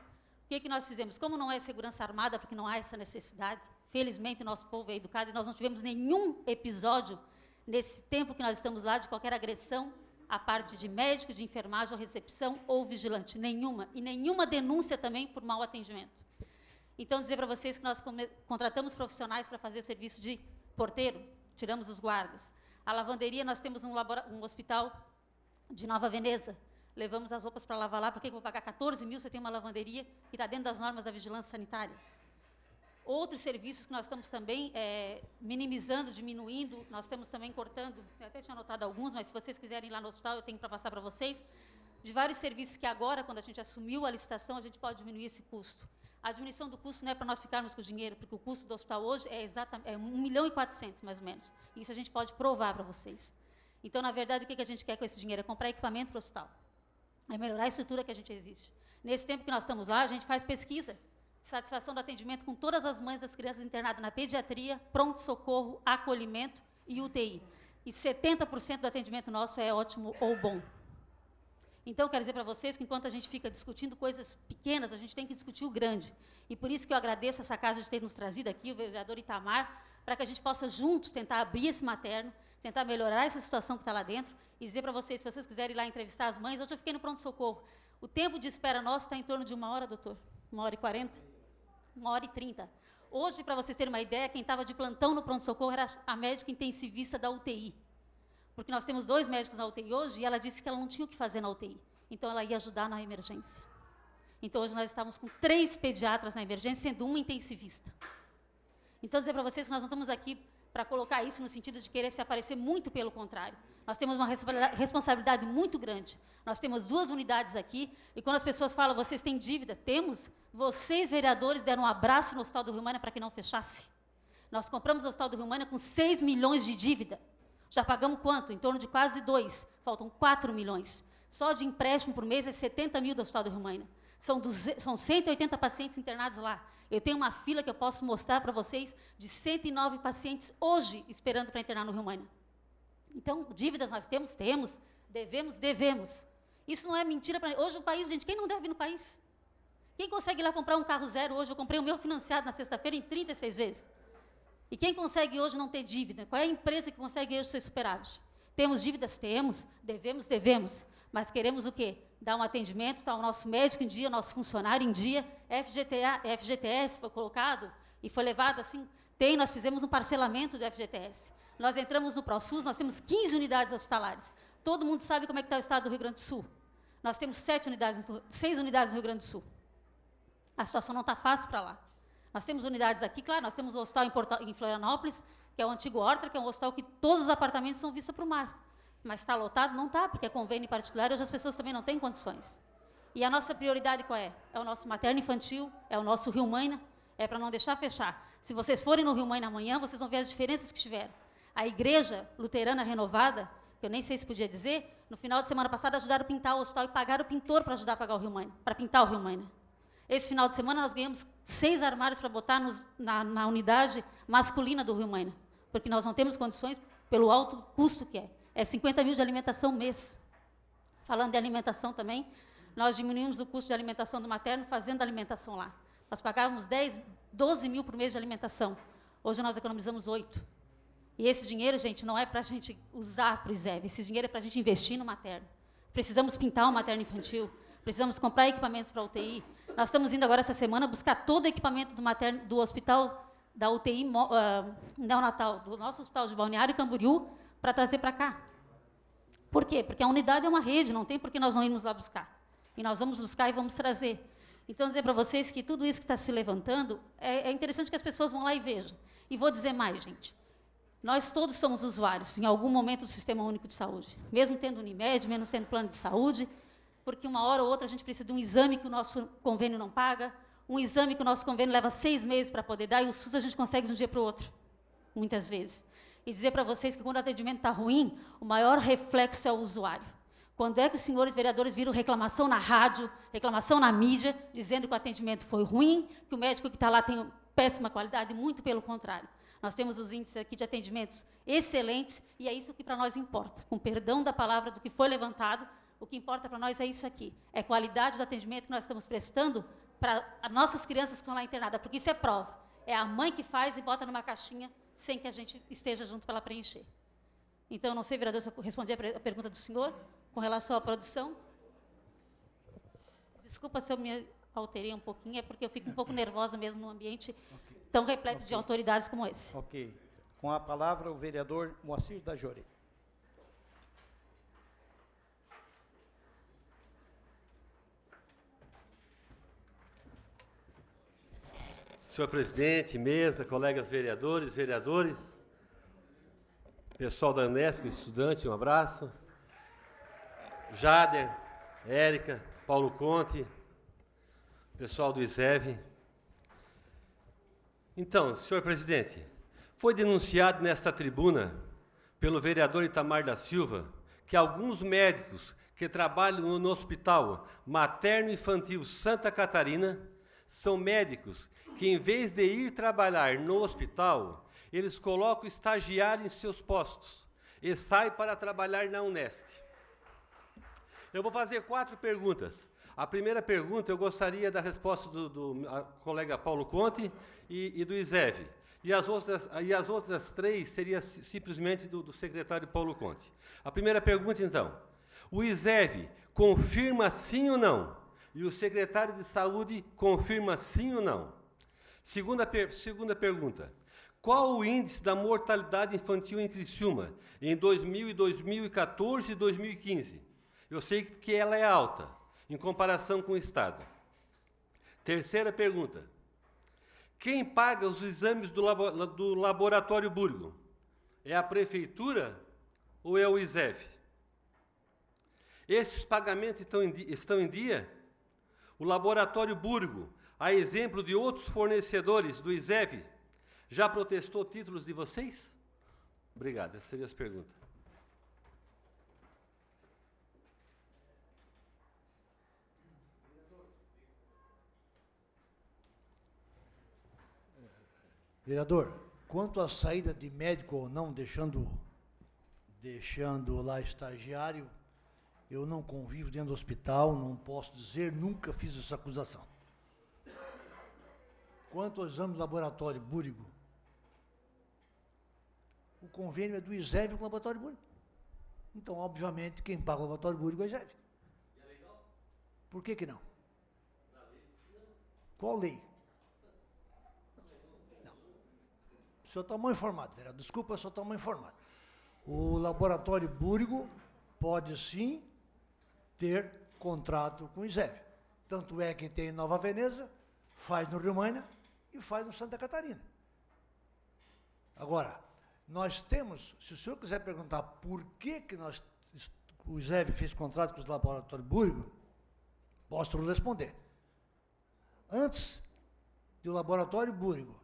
O que nós fizemos? Como não é segurança armada, porque não há essa necessidade, felizmente o nosso povo é educado e nós não tivemos nenhum episódio nesse tempo que nós estamos lá de qualquer agressão à parte de médico, de enfermagem ou recepção ou vigilante, nenhuma. E nenhuma denúncia também por mau atendimento. Então, dizer para vocês que nós contratamos profissionais para fazer o serviço de porteiro, tiramos os guardas. A lavanderia, nós temos um hospital de Nova Veneza, levamos as roupas para lavar lá, porque eu vou pagar 14 mil, você tem uma lavanderia que está dentro das normas da vigilância sanitária. Outros serviços que nós estamos também minimizando, diminuindo, nós estamos também cortando, eu até tinha anotado alguns, mas se vocês quiserem ir lá no hospital, eu tenho para passar para vocês, de vários serviços que agora, quando a gente assumiu a licitação, a gente pode diminuir esse custo. A diminuição do custo não é para nós ficarmos com o dinheiro, porque o custo do hospital hoje é 1.400.000, mais ou menos. Isso a gente pode provar para vocês. Então, na verdade, o que a gente quer com esse dinheiro? É comprar equipamento para o hospital. É melhorar a estrutura que a gente existe. Nesse tempo que nós estamos lá, a gente faz pesquisa de satisfação do atendimento com todas as mães das crianças internadas na pediatria, pronto-socorro, acolhimento e UTI. E 70% do atendimento nosso é ótimo ou bom. Então, eu quero dizer para vocês que, enquanto a gente fica discutindo coisas pequenas, a gente tem que discutir o grande. E por isso que eu agradeço essa casa de ter nos trazido aqui, o vereador Itamar, para que a gente possa juntos tentar abrir esse materno, tentar melhorar essa situação que está lá dentro, e dizer para vocês, se vocês quiserem ir lá entrevistar as mães, hoje eu fiquei no pronto-socorro. O tempo de espera nosso está em torno de 1 hora, doutor? 1h40? 1h30. Hoje, para vocês terem uma ideia, quem estava de plantão no pronto-socorro era a médica intensivista da UTI. Porque nós temos 2 médicos na UTI hoje, e ela disse que ela não tinha o que fazer na UTI. Então, ela ia ajudar na emergência. Então, hoje nós estamos com 3 pediatras na emergência, sendo uma intensivista. Então, dizer para vocês que nós não estamos aqui para colocar isso no sentido de querer se aparecer, muito pelo contrário. Nós temos uma responsabilidade muito grande. Nós temos 2 unidades aqui, e quando as pessoas falam, vocês têm dívida? Temos. Vocês, vereadores, deram um abraço no Hospital do Rio Mânia para que não fechasse. Nós compramos o Hospital do Rio Mânia com 6 milhões de dívida. Já pagamos quanto? Em torno de quase 2. Faltam 4 milhões. Só de empréstimo por mês é 70 mil do Hospital do Rio Mânia. São 180 pacientes internados lá. Eu tenho uma fila que eu posso mostrar para vocês de 109 pacientes hoje esperando para internar no Rio Mânia. Então, dívidas nós temos, devemos. Isso não é mentira. Hoje o país, gente, quem não deve no país? Quem consegue ir lá comprar um carro zero hoje? Eu comprei o meu financiado na sexta-feira em 36 vezes. E quem consegue hoje não ter dívida? Qual é a empresa que consegue hoje ser superávit? Temos dívidas? Temos. Devemos. Mas queremos o quê? Dar um atendimento, tá, o nosso médico em dia, o nosso funcionário em dia. FGTS foi colocado e foi levado assim. Nós fizemos um parcelamento do FGTS. Nós entramos no ProSUS, nós temos 15 unidades hospitalares. Todo mundo sabe como é que está o estado do Rio Grande do Sul. Nós temos 6 unidades no Rio Grande do Sul. A situação não está fácil para lá. Nós temos unidades aqui, claro, nós temos um hospital em Florianópolis, que é o antigo Horta, que é um hospital que todos os apartamentos são vistos para o mar. Mas está lotado? Não está, porque é convênio particular e hoje as pessoas também não têm condições. E a nossa prioridade qual é? É o nosso materno infantil, é o nosso Rio Mânia, é para não deixar fechar. Se vocês forem no Rio Mânia amanhã, vocês vão ver as diferenças que tiveram. A igreja luterana renovada, que eu nem sei se podia dizer, no final de semana passada ajudaram a pintar o hospital e pagaram o pintor para ajudar a pagar o Rio Maina, para pintar o Rio Maina. Esse final de semana nós ganhamos 6 armários para botar na unidade masculina do Rio Maina, porque nós não temos condições pelo alto custo que é. É 50 mil de alimentação mês. Falando de alimentação também, nós diminuímos o custo de alimentação do materno fazendo alimentação lá. Nós pagávamos 10, 12 mil por mês de alimentação. Hoje nós economizamos 8. E esse dinheiro, gente, não é para a gente usar para o ISEV. Esse dinheiro é para a gente investir no materno. Precisamos pintar o materno infantil. Precisamos comprar equipamentos para a UTI. Nós estamos indo agora, essa semana, buscar todo o equipamento do materno, do hospital, da UTI neonatal, do nosso hospital de Balneário Camboriú, para trazer para cá. Por quê? Porque a unidade é uma rede, não tem por que nós não irmos lá buscar. E nós vamos buscar e vamos trazer. Então, dizer para vocês que tudo isso que está se levantando, é interessante que as pessoas vão lá e vejam. E vou dizer mais, gente. Nós todos somos usuários, em algum momento, do Sistema Único de Saúde. Mesmo tendo Unimed, menos tendo plano de saúde, porque uma hora ou outra a gente precisa de um exame que o nosso convênio não paga, um exame que o nosso convênio leva 6 meses para poder dar, e o SUS a gente consegue de um dia para o outro, muitas vezes. E dizer para vocês que quando o atendimento está ruim, o maior reflexo é o usuário. Quando é que os senhores vereadores viram reclamação na rádio, reclamação na mídia, dizendo que o atendimento foi ruim, que o médico que está lá tem péssima qualidade? Muito pelo contrário. Nós temos os índices aqui de atendimentos excelentes, e é isso que para nós importa. Com perdão da palavra do que foi levantado, o que importa para nós é isso aqui. É a qualidade do atendimento que nós estamos prestando para as nossas crianças que estão lá internadas, porque isso é prova. É a mãe que faz e bota numa caixinha sem que a gente esteja junto para ela preencher. Então, eu não sei, vereador, se eu respondi a pergunta do senhor, com relação à produção. Desculpa se eu me alterei um pouquinho, é porque eu fico um pouco nervosa mesmo num ambiente tão repleto de autoridades como esse. Ok. Com a palavra, o vereador Moacir da Jore. Senhor presidente, mesa, colegas vereadores, pessoal da Unesc, estudante, um abraço. Jader, Érica, Paulo Conte, pessoal do ISEV. Então, senhor presidente, foi denunciado nesta tribuna pelo vereador Itamar da Silva que alguns médicos que trabalham no Hospital Materno Infantil Santa Catarina são médicos que, em vez de ir trabalhar no hospital, eles colocam estagiário em seus postos e saem para trabalhar na Unesc. Eu vou fazer 4 perguntas. A primeira pergunta, eu gostaria da resposta do colega Paulo Conte e do ISEV. E as outras 3 seria simplesmente do secretário Paulo Conte. A primeira pergunta, então. O ISEV confirma sim ou não? E o secretário de Saúde confirma sim ou não? Segunda pergunta. Qual o índice da mortalidade infantil em Criciúma em 2014 e 2015? Eu sei que ela é alta, em comparação com o Estado. Terceira pergunta. Quem paga os exames do Laboratório Burgo? É a Prefeitura ou é o ISEV? Esses pagamentos estão em dia? O Laboratório Burgo, a exemplo de outros fornecedores do ISEV, já protestou títulos de vocês? Obrigado, essas seriam as perguntas. Vereador, quanto à saída de médico ou não, deixando lá estagiário, eu não convivo dentro do hospital, não posso dizer, nunca fiz essa acusação. Quanto ao exame do laboratório Búrigo, o convênio é do ISEV com o laboratório Búrigo. Então, obviamente, quem paga o laboratório Búrigo é o ISEV. E é legal? Por que não? Na lei, não. Qual lei? Não. O senhor está mal informado, vereador. Desculpa, o senhor está mal informado. O laboratório Búrigo pode, sim, ter contrato com o ISEV. Tanto é que tem em Nova Veneza, faz no Rio Maina e faz no Santa Catarina. Agora, nós temos, se o senhor quiser perguntar por que o ISEV fez contrato com o laboratório Búrigo, posso responder. Antes do laboratório Búrigo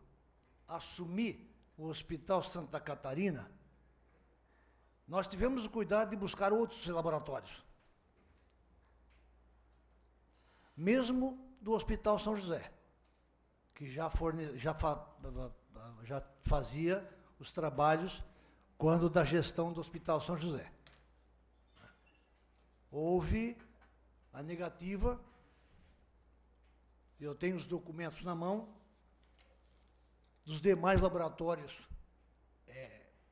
assumir o Hospital Santa Catarina, Nós tivemos o cuidado de buscar outros laboratórios. Mesmo do Hospital São José, que já fazia os trabalhos quando da gestão do Hospital São José. Houve a negativa, eu tenho os documentos na mão, dos demais laboratórios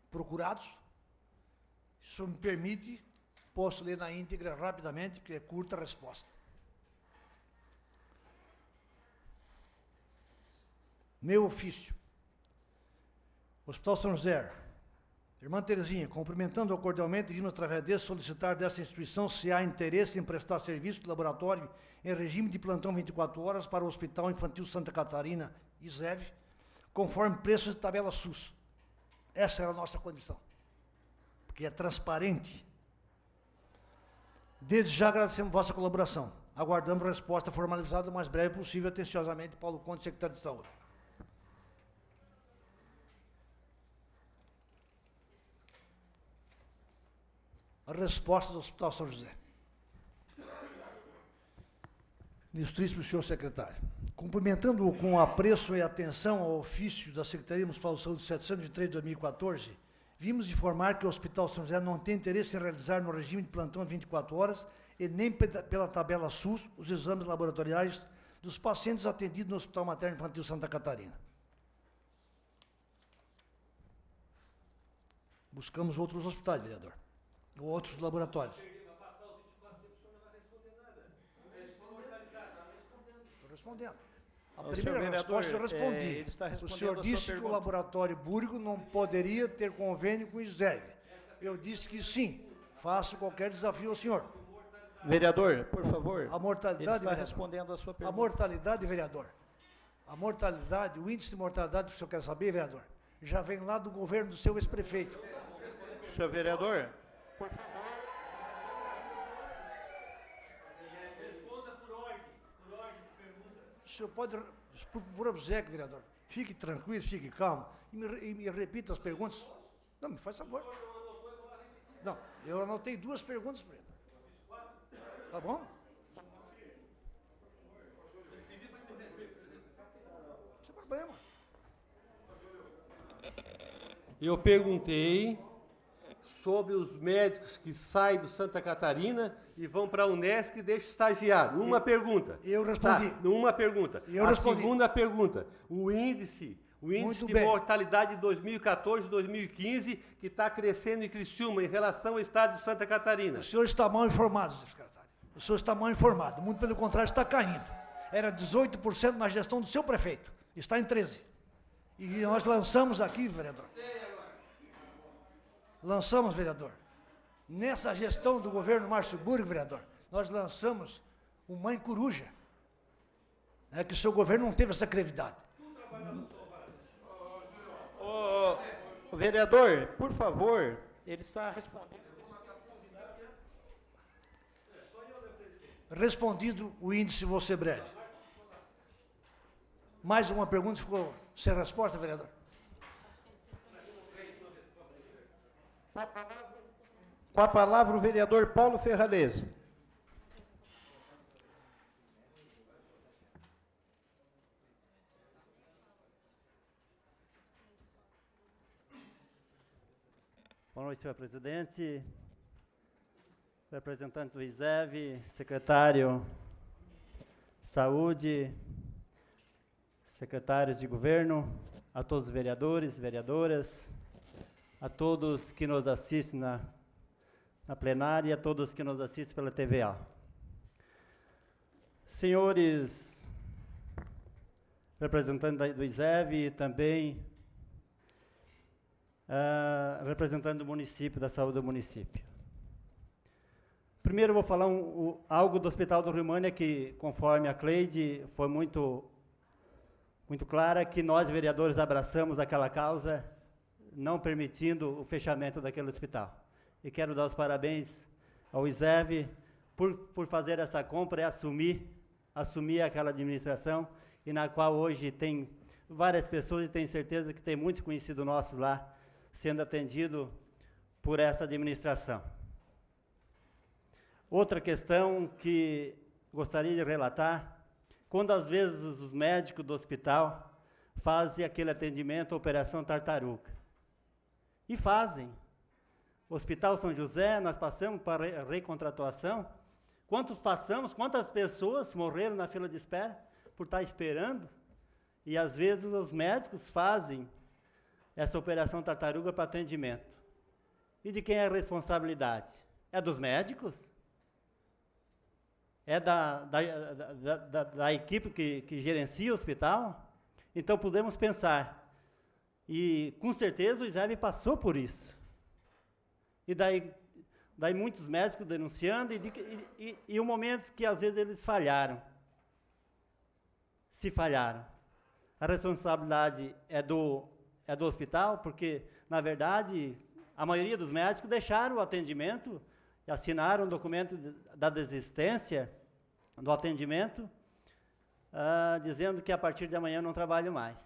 procurados. Isso me permite, posso ler na íntegra rapidamente, porque é curta a resposta. Meu ofício. Hospital São José. Irmã Terezinha, cumprimentando-a cordialmente, vimos através desse solicitar dessa instituição se há interesse em prestar serviço de laboratório em regime de plantão 24 horas para o Hospital Infantil Santa Catarina, ISEV, conforme preços de tabela SUS. Essa era a nossa condição, porque é transparente. Desde já agradecemos vossa colaboração. Aguardamos resposta formalizada o mais breve possível. Atenciosamente, Paulo Conde, secretário de Saúde. A resposta do Hospital São José. Ilustríssimo senhor secretário, cumprimentando-o com apreço e atenção ao ofício da Secretaria Municipal de Saúde 723 de 2014, vimos informar que o Hospital São José não tem interesse em realizar no regime de plantão 24 horas e nem pela tabela SUS os exames laboratoriais dos pacientes atendidos no Hospital Materno Infantil Santa Catarina. Buscamos outros hospitais, vereador, ou outros laboratórios. Respondendo. A primeira resposta eu respondi. O senhor disse que o laboratório Búrigo não poderia ter convênio com o ISEV. Eu disse que sim, faço qualquer desafio ao senhor. Vereador, por favor. A mortalidade, ele está vereador, respondendo a sua pergunta. A mortalidade, vereador. A mortalidade, o índice de mortalidade que o senhor quer saber, vereador, já vem lá do governo do seu ex-prefeito. Senhor vereador, por favor. O senhor pode, por obséquio, vereador, fique tranquilo, fique calmo, e me repita as perguntas. Não, me faz favor. Não, eu anotei 2 perguntas, vereador. Tá bom? Sem problema. Eu perguntei sobre os médicos que saem do Santa Catarina e vão para a Unesc e deixam estagiário. Uma pergunta. Eu respondi. Tá, uma pergunta. Eu a respondi. Segunda pergunta. O índice de mortalidade de 2014 e 2015, que está crescendo em Criciúma em relação ao estado de Santa Catarina. O senhor está mal informado, secretário. O senhor está mal informado. Muito pelo contrário, está caindo. Era 18% na gestão do seu prefeito. Está em 13%. E nós lançamos aqui, vereador. Lançamos, vereador, nessa gestão do governo Márcio Búrigo, vereador, nós lançamos o Mãe Coruja, né, que o seu governo não teve essa crevidade. O vereador, por favor, ele está respondendo. Respondido o índice, vou ser breve. Mais uma pergunta ficou sem resposta, vereador? Com a palavra o vereador Paulo Ferrarese. Boa noite, senhor presidente, representante do ISEV, secretário de Saúde, secretários de governo, a todos os vereadores, vereadoras, a todos que nos assistem na plenária e a todos que nos assistem pela TVA. Senhores representantes do ISEV e também representante do município, da saúde do município. Primeiro eu vou falar algo do Hospital do Rio Mânia, que, conforme a Cleide, foi muito clara, que nós, vereadores, abraçamos aquela causa, não permitindo o fechamento daquele hospital. E quero dar os parabéns ao ISEV por fazer essa compra e assumir aquela administração, e na qual hoje tem várias pessoas, e tenho certeza que tem muitos conhecidos nossos lá, sendo atendido por essa administração. Outra questão que gostaria de relatar, quando às vezes os médicos do hospital fazem aquele atendimento, Operação Tartaruga. E fazem. Hospital São José, nós passamos para recontratação. Quantas pessoas morreram na fila de espera por estar esperando? E às vezes os médicos fazem essa Operação Tartaruga para atendimento. E de quem é a responsabilidade? É dos médicos? É da equipe que gerencia o hospital? Então podemos pensar, e com certeza o ISEV passou por isso. E daí muitos médicos denunciando, e o momento que às vezes eles falharam. Se falharam. A responsabilidade é do hospital, porque, na verdade, a maioria dos médicos deixaram o atendimento, e assinaram um documento da desistência do atendimento, dizendo que a partir de amanhã não trabalho mais.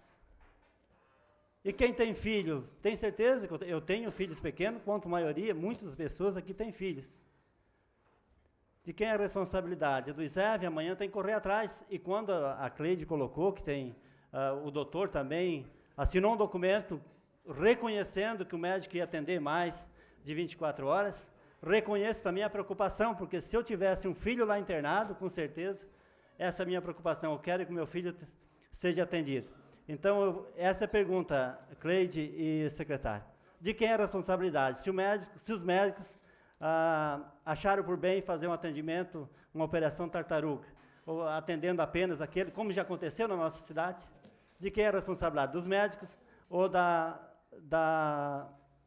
E quem tem filho, tem certeza que eu tenho filhos pequenos, quanto a maioria, muitas pessoas aqui têm filhos. De quem é a responsabilidade? É do ISEV, amanhã tem que correr atrás. E quando a Cleide colocou, que tem o doutor também, assinou um documento reconhecendo que o médico ia atender mais de 24 horas, reconheço também a preocupação, porque se eu tivesse um filho lá internado, com certeza, essa é a minha preocupação, eu quero que o meu filho seja atendido. Então, essa é a pergunta, Cleide e secretário. De quem é a responsabilidade? Se os médicos acharam por bem fazer um atendimento, uma operação tartaruga, ou atendendo apenas aquele, como já aconteceu na nossa cidade, de quem é a responsabilidade? Dos médicos ou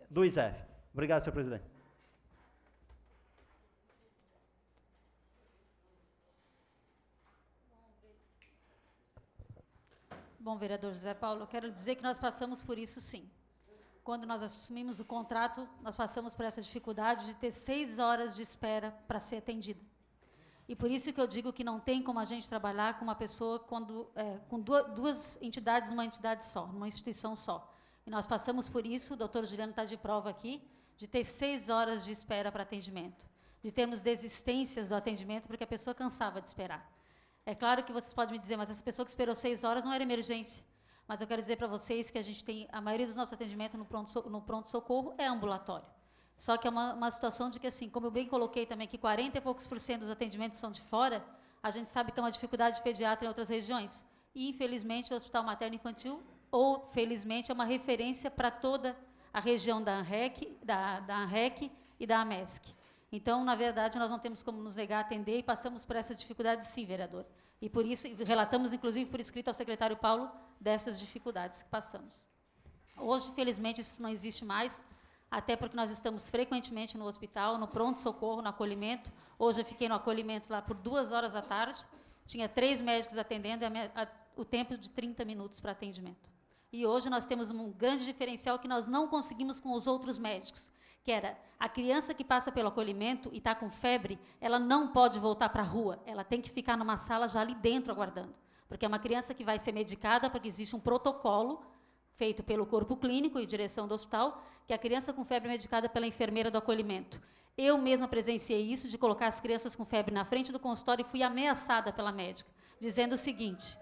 do ISEV? Obrigado, senhor presidente. Bom, vereador José Paulo, eu quero dizer que nós passamos por isso, sim. Quando nós assumimos o contrato, nós passamos por essa dificuldade de ter 6 horas de espera para ser atendida. E por isso que eu digo que não tem como a gente trabalhar com uma pessoa com duas entidades numa entidade só, numa instituição só. E nós passamos por isso, o doutor Juliano está de prova aqui, de ter 6 horas de espera para atendimento, de termos desistências do atendimento, porque a pessoa cansava de esperar. É claro que vocês podem me dizer, mas essa pessoa que esperou 6 horas não era emergência. Mas eu quero dizer para vocês que a gente tem, a maioria dos nossos atendimentos no pronto-socorro é ambulatório. Só que é uma situação de que, assim, como eu bem coloquei também, que 40 e poucos % dos atendimentos são de fora, a gente sabe que é uma dificuldade de pediatra em outras regiões. E, infelizmente, o Hospital Materno Infantil, ou felizmente, é uma referência para toda a região da ANREC e da AMESC. Então, na verdade, nós não temos como nos negar a atender e passamos por essa dificuldade, sim, vereador. E por isso, relatamos, inclusive, por escrito ao secretário Paulo, dessas dificuldades que passamos. Hoje, felizmente, isso não existe mais, até porque nós estamos frequentemente no hospital, no pronto-socorro, no acolhimento. Hoje eu fiquei no acolhimento lá por 2 horas da tarde, tinha 3 médicos atendendo, o tempo de 30 minutos para atendimento. E hoje nós temos um grande diferencial que nós não conseguimos com os outros médicos, que era a criança que passa pelo acolhimento e está com febre, ela não pode voltar para a rua, ela tem que ficar numa sala já ali dentro aguardando, porque é uma criança que vai ser medicada, porque existe um protocolo feito pelo corpo clínico e direção do hospital, que a criança com febre é medicada pela enfermeira do acolhimento. Eu mesma presenciei isso, de colocar as crianças com febre na frente do consultório e fui ameaçada pela médica, dizendo o seguinte: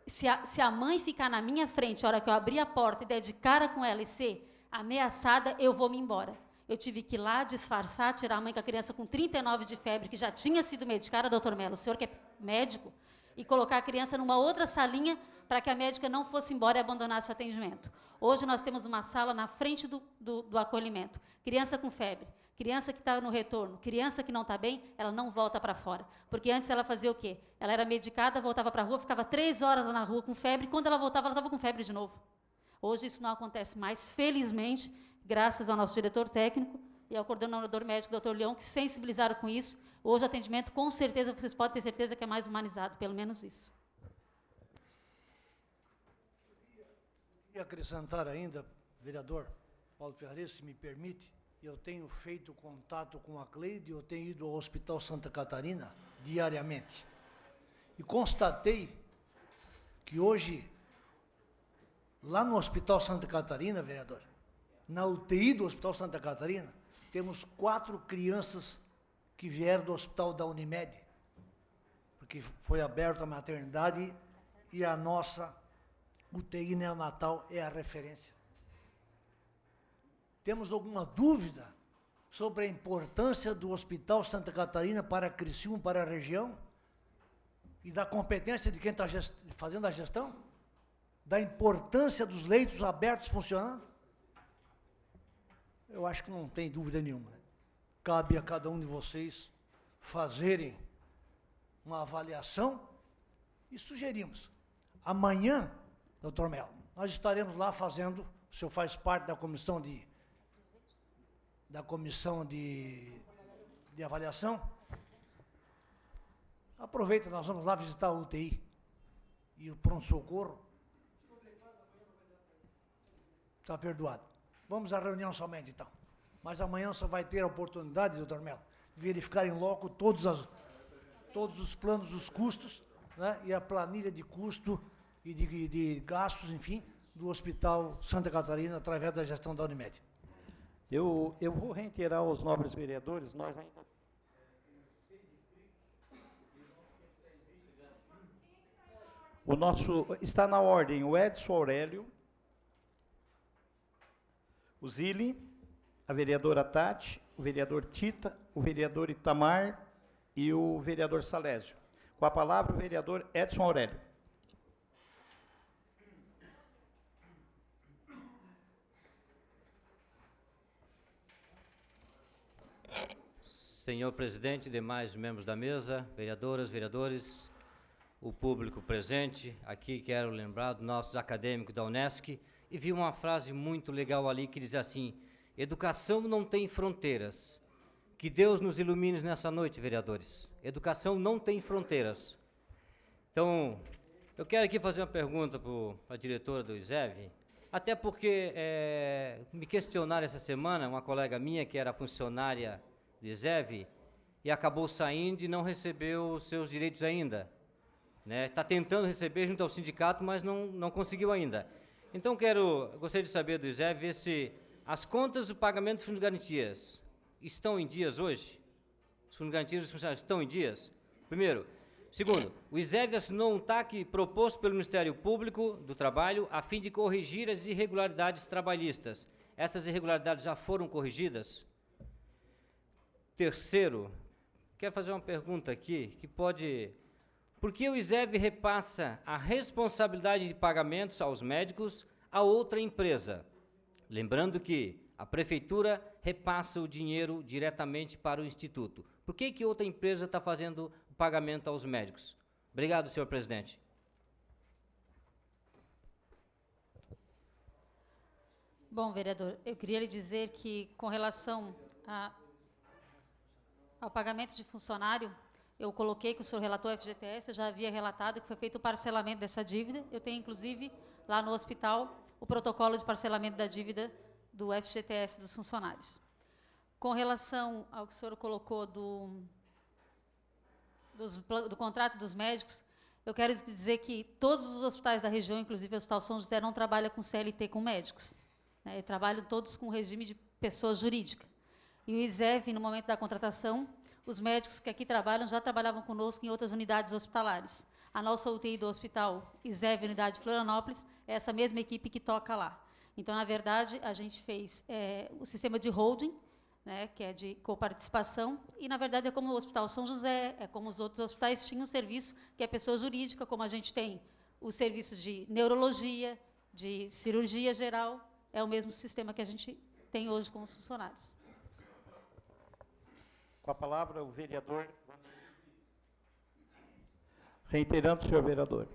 se a mãe ficar na minha frente, a hora que eu abrir a porta e der de cara com ela e ser ameaçada, eu vou me embora. Eu tive que ir lá disfarçar, tirar a mãe com a criança com 39 de febre, que já tinha sido medicada, doutor Melo, o senhor que é médico, e colocar a criança numa outra salinha para que a médica não fosse embora e abandonasse o atendimento. Hoje nós temos uma sala na frente do acolhimento. Criança com febre, criança que está no retorno, criança que não está bem, ela não volta para fora. Porque antes ela fazia o quê? Ela era medicada, voltava para a rua, ficava 3 horas lá na rua com febre, e quando ela voltava, ela estava com febre de novo. Hoje isso não acontece mais, felizmente, graças ao nosso diretor técnico e ao coordenador médico, doutor Leão, que sensibilizaram com isso. Hoje o atendimento, com certeza, vocês podem ter certeza que é mais humanizado, pelo menos isso. Queria acrescentar ainda, vereador Paulo Ferreira, se me permite, eu tenho feito contato com a Cleide, eu tenho ido ao Hospital Santa Catarina diariamente. E constatei que hoje, lá no Hospital Santa Catarina, vereador, na UTI do Hospital Santa Catarina, temos 4 crianças que vieram do hospital da Unimed, porque foi aberta a maternidade e a nossa UTI neonatal é a referência. Temos alguma dúvida sobre a importância do Hospital Santa Catarina para Criciúma, para a região? E da competência de quem está fazendo a gestão? Da importância dos leitos abertos funcionando? Eu acho que não tem dúvida nenhuma. Cabe a cada um de vocês fazerem uma avaliação e sugerimos. Amanhã, doutor Melo, nós estaremos lá fazendo, o senhor faz parte da comissão de avaliação. Aproveita, nós vamos lá visitar a UTI e o pronto-socorro. Está perdoado. Vamos à reunião somente, então. Mas amanhã você vai ter a oportunidade, doutor Melo, de verificar em loco todos os planos dos custos, né, e a planilha de custo e de gastos, enfim, do Hospital Santa Catarina, através da gestão da Unimed. Eu vou reiterar aos nobres vereadores, nós ainda... O nosso, está na ordem o Edson Aurélio, o Zili, a vereadora Tati, o vereador Tita, o vereador Itamar e o vereador Salésio. Com a palavra, o vereador Edson Aurélio. Senhor presidente, demais membros da mesa, vereadoras, vereadores, o público presente, aqui quero lembrar dos nossos acadêmicos da Unesc, e vi uma frase muito legal ali que diz assim: educação não tem fronteiras. Que Deus nos ilumine nessa noite, vereadores. Educação não tem fronteiras. Então, eu quero aqui fazer uma pergunta para a diretora do ISEV, até porque me questionaram essa semana, uma colega minha que era funcionária do ISEV, e acabou saindo e não recebeu os seus direitos ainda. Está tentando receber junto ao sindicato, mas não conseguiu ainda. Então, gostaria de saber do ISEV, ver se as contas do pagamento de fundos de garantias estão em dias hoje? Os fundos de garantias dos funcionários estão em dias? Primeiro. Segundo, o ISEV assinou um TAC proposto pelo Ministério Público do Trabalho a fim de corrigir as irregularidades trabalhistas. Essas irregularidades já foram corrigidas? Terceiro, quero fazer uma pergunta aqui, que pode... Por que o ISEV repassa a responsabilidade de pagamentos aos médicos a outra empresa? Lembrando que a Prefeitura repassa o dinheiro diretamente para o Instituto. Por que outra empresa está fazendo o pagamento aos médicos? Obrigado, senhor presidente. Bom, vereador, eu queria lhe dizer que, com relação ao pagamento de funcionário, eu coloquei que o senhor relator FGTS, eu já havia relatado que foi feito o parcelamento dessa dívida. Eu tenho, inclusive, lá no hospital, o protocolo de parcelamento da dívida do FGTS dos funcionários. Com relação ao que o senhor colocou do contrato dos médicos, eu quero dizer que todos os hospitais da região, inclusive o Hospital São José, não trabalham com CLT com médicos. Trabalham todos com regime de pessoa jurídica. E o ISEV, no momento da contratação, os médicos que aqui trabalham já trabalhavam conosco em outras unidades hospitalares. A nossa UTI do hospital ISEV, unidade de Florianópolis, é essa mesma equipe que toca lá. Então, na verdade, a gente fez o sistema de holding, que é de coparticipação, e, na verdade, é como o Hospital São José, é como os outros hospitais tinham um serviço que é pessoa jurídica, como a gente tem os serviços de neurologia, de cirurgia geral, é o mesmo sistema que a gente tem hoje com os funcionários. Com a palavra, o vereador. Reiterando, senhor vereador.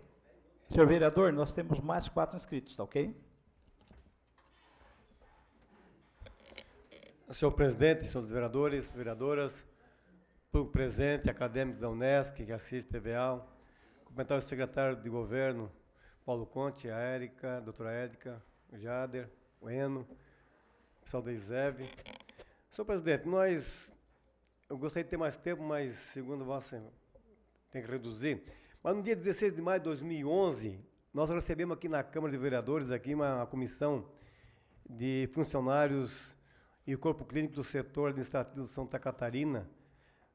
Senhor vereador, nós temos mais 4 inscritos, tá ok? Senhor presidente, senhores vereadores, vereadoras, público presente, acadêmicos da Unesc, que assiste TVA, cumprimentar o secretário de governo, Paulo Conte, a Érica, a doutora Édica, o Jader, o Eno, o pessoal da ISEV. Senhor presidente, eu gostaria de ter mais tempo, mas, segundo você, tem que reduzir. Mas no dia 16 de maio de 2011, nós recebemos aqui na Câmara de Vereadores uma comissão de funcionários e o corpo clínico do setor administrativo de Santa Catarina,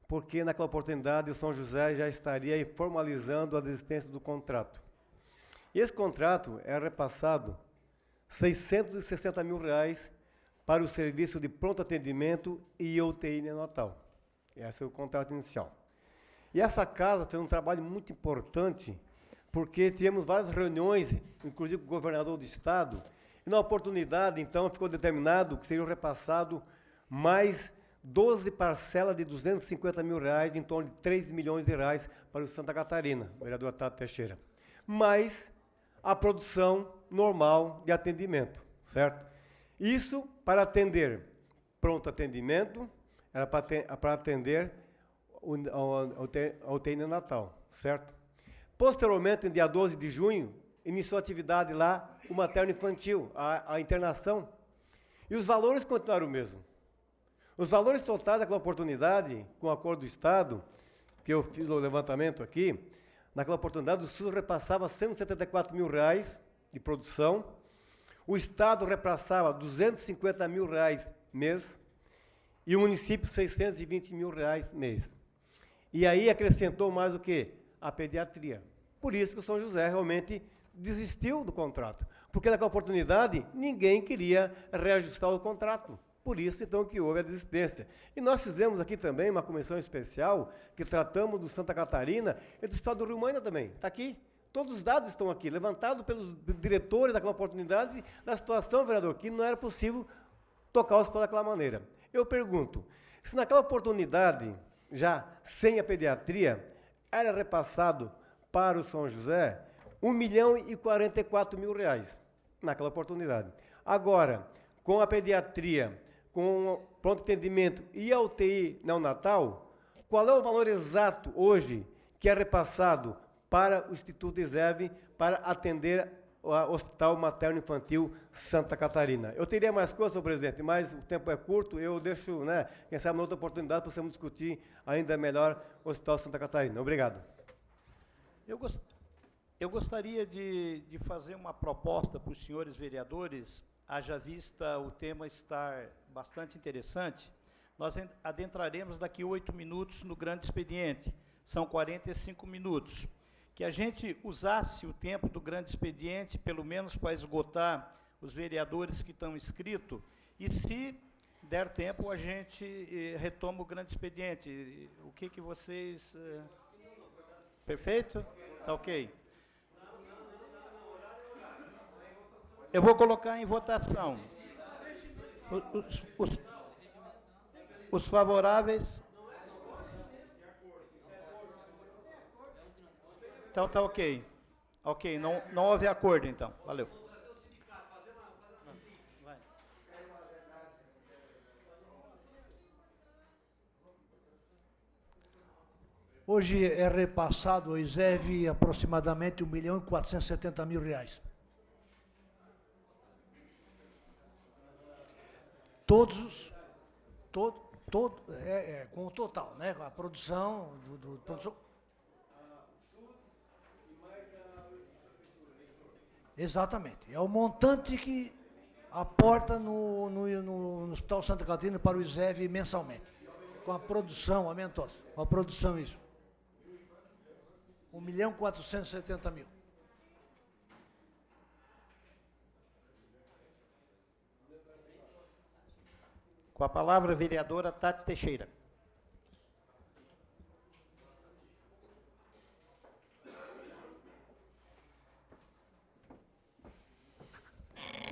porque naquela oportunidade o São José já estaria formalizando a desistência do contrato. E esse contrato era repassado R$660 mil para o serviço de pronto atendimento e UTI neonatal. Esse é o contrato inicial. E essa casa fez um trabalho muito importante, porque tivemos várias reuniões, inclusive com o governador do estado, e na oportunidade, então, ficou determinado que seriam repassados mais 12 parcelas de R$250 mil, em torno de R$3 milhões para o Santa Catarina, o vereador Tato Teixeira. Mais a produção normal de atendimento, certo? Isso para atender pronto atendimento, era para atender a UTI neonatal, certo? Posteriormente, no dia 12 de junho, iniciou atividade lá o materno infantil, a internação, e os valores continuaram o mesmo. Os valores totais daquela oportunidade, com o acordo do Estado, que eu fiz o levantamento aqui, naquela oportunidade o SUS repassava R$174 mil de produção, o Estado repassava R$250 mil mês, e o município R$620 mil mês. E aí acrescentou mais o quê? A pediatria. Por isso que o São José realmente desistiu do contrato, porque naquela oportunidade ninguém queria reajustar o contrato. Por isso, então, que houve a desistência. E nós fizemos aqui também uma comissão especial que tratamos do Santa Catarina e do Estado do Rio Maina também. Está aqui. Todos os dados estão aqui, levantados pelos diretores daquela oportunidade, da situação, vereador, que não era possível tocar o hospital daquela maneira. Eu pergunto, se naquela oportunidade, já sem a pediatria, era repassado para o São José R$1.044.000 naquela oportunidade. Agora, com a pediatria, com o pronto atendimento e a UTI neonatal, qual é o valor exato hoje que é repassado para o Instituto ISEV para atender o Hospital Materno Infantil Santa Catarina? Eu teria mais coisas, senhor presidente, mas o tempo é curto, eu deixo, quem sabe, uma outra oportunidade para vocês discutir ainda melhor o Hospital Santa Catarina. Obrigado. Eu gostaria de fazer uma proposta para os senhores vereadores, haja vista o tema estar bastante interessante. Nós adentraremos daqui 8 minutos no grande expediente, são 45 minutos. Que a gente usasse o tempo do grande expediente, pelo menos para esgotar os vereadores que estão inscritos, e se der tempo, a gente retoma o grande expediente. O que vocês... Perfeito? Tá ok. Eu vou colocar em votação. Os favoráveis... Então tá ok. Ok, não houve acordo então. Valeu. Hoje é repassado ao ISEV aproximadamente R$1.470.000. Com o total, né? A produção produção. Exatamente. É o montante que aporta no Hospital Santa Catarina para o ISEV mensalmente. Com a produção, aumentou. Com a produção, isso. R$1.470.000. Com a palavra, a vereadora Tati Teixeira.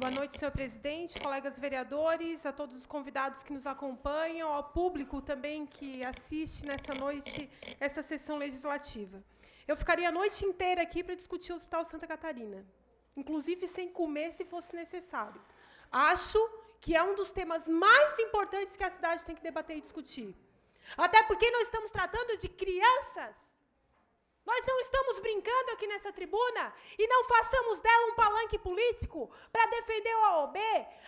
Boa noite, senhor presidente, colegas vereadores, a todos os convidados que nos acompanham, ao público também que assiste nessa noite, essa sessão legislativa. Eu ficaria a noite inteira aqui para discutir o Hospital Santa Catarina, inclusive sem comer, se fosse necessário. Acho que é um dos temas mais importantes que a cidade tem que debater e discutir. Até porque nós estamos tratando de crianças. Nós não estamos brincando aqui nessa tribuna e não façamos dela um palanque político para defender o AOB.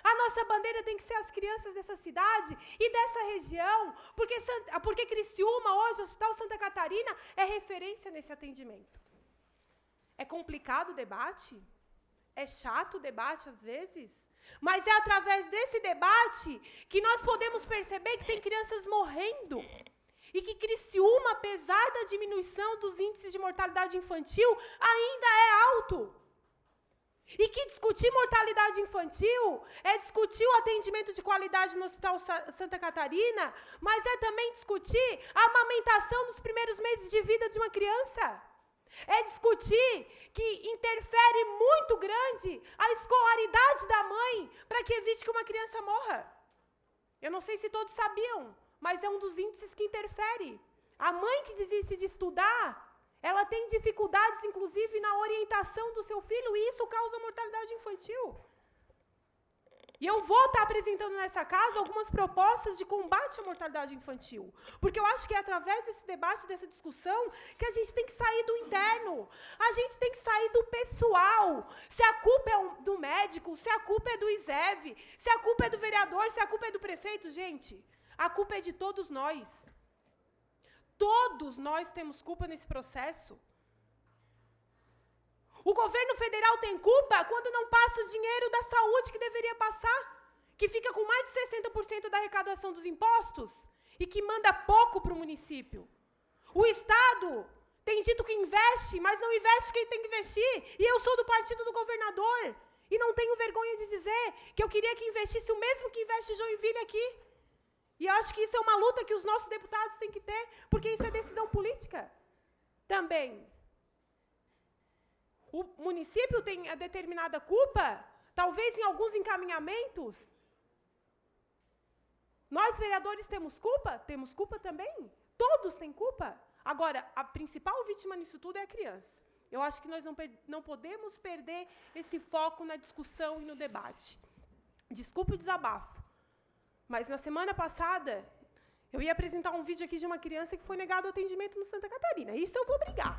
A nossa bandeira tem que ser as crianças dessa cidade e dessa região, porque Criciúma, hoje, o Hospital Santa Catarina, é referência nesse atendimento. É complicado o debate? É chato o debate, às vezes? Mas é através desse debate que nós podemos perceber que tem crianças morrendo. E que Criciúma, apesar da diminuição dos índices de mortalidade infantil, ainda é alto. E que discutir mortalidade infantil é discutir o atendimento de qualidade no Hospital Santa Catarina, mas é também discutir a amamentação nos primeiros meses de vida de uma criança. É discutir que interfere muito grande a escolaridade da mãe para que evite que uma criança morra. Eu não sei se todos sabiam, mas é um dos índices que interfere. A mãe que desiste de estudar, ela tem dificuldades, inclusive, na orientação do seu filho, e isso causa mortalidade infantil. E eu vou estar apresentando nessa casa algumas propostas de combate à mortalidade infantil. Porque eu acho que é através desse debate, dessa discussão, que a gente tem que sair do interno. A gente tem que sair do pessoal. Se a culpa é do médico, se a culpa é do ISEV, se a culpa é do vereador, se a culpa é do prefeito, gente, a culpa é de todos nós. Todos nós temos culpa nesse processo. O governo federal tem culpa quando não passa o dinheiro da saúde que deveria passar, que fica com mais de 60% da arrecadação dos impostos e que manda pouco para o município. O Estado tem dito que investe, mas não investe quem tem que investir. E eu sou do partido do governador e não tenho vergonha de dizer que eu queria que investisse o mesmo que investe Joinville aqui. E eu acho que isso é uma luta que os nossos deputados têm que ter, porque isso é decisão política também. O município tem a determinada culpa, talvez em alguns encaminhamentos. Nós, vereadores, temos culpa? Temos culpa também. Todos têm culpa. Agora, a principal vítima nisso tudo é a criança. Eu acho que nós não podemos perder esse foco na discussão e no debate. Desculpe o desabafo, mas na semana passada, eu ia apresentar um vídeo aqui de uma criança que foi negado atendimento no Santa Catarina. Isso eu vou brigar.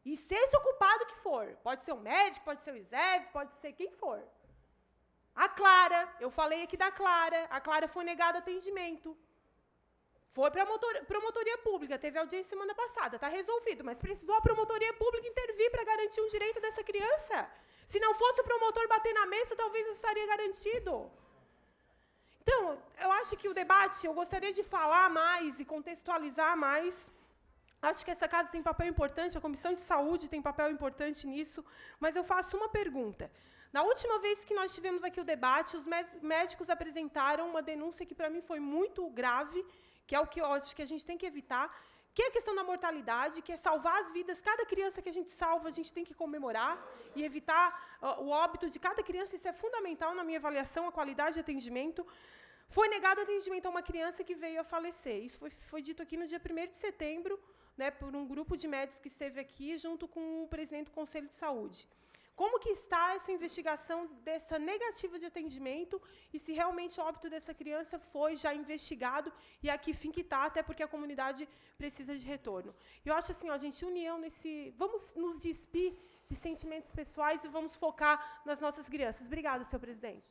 E seja o culpado que for. Pode ser o médico, pode ser o ISEV, pode ser quem for. A Clara, eu falei aqui da Clara. A Clara foi negada atendimento. Foi para a promotoria pública, teve audiência semana passada, está resolvido, mas precisou a promotoria pública intervir para garantir um direito dessa criança. Se não fosse o promotor bater na mesa, talvez isso estaria garantido. Então, eu acho que o debate, eu gostaria de falar mais e contextualizar mais. Acho que essa casa tem papel importante, a Comissão de Saúde tem papel importante nisso, mas eu faço uma pergunta. Na última vez que nós tivemos aqui o debate, os médicos apresentaram uma denúncia que para mim foi muito grave, que é o que eu acho que a gente tem que evitar, que é a questão da mortalidade, que é salvar as vidas. Cada criança que a gente salva, a gente tem que comemorar e evitar o óbito de cada criança. Isso é fundamental na minha avaliação, a qualidade de atendimento. Foi negado atendimento a uma criança que veio a falecer. Isso foi dito aqui no dia 1º de setembro, né, por um grupo de médicos que esteve aqui, junto com o presidente do Conselho de Saúde. Como que está essa investigação dessa negativa de atendimento e se realmente o óbito dessa criança foi já investigado e a que fim que está, até porque a comunidade precisa de retorno. Eu acho assim, ó, gente, união nesse... Vamos nos despir de sentimentos pessoais e vamos focar nas nossas crianças. Obrigada, senhor presidente.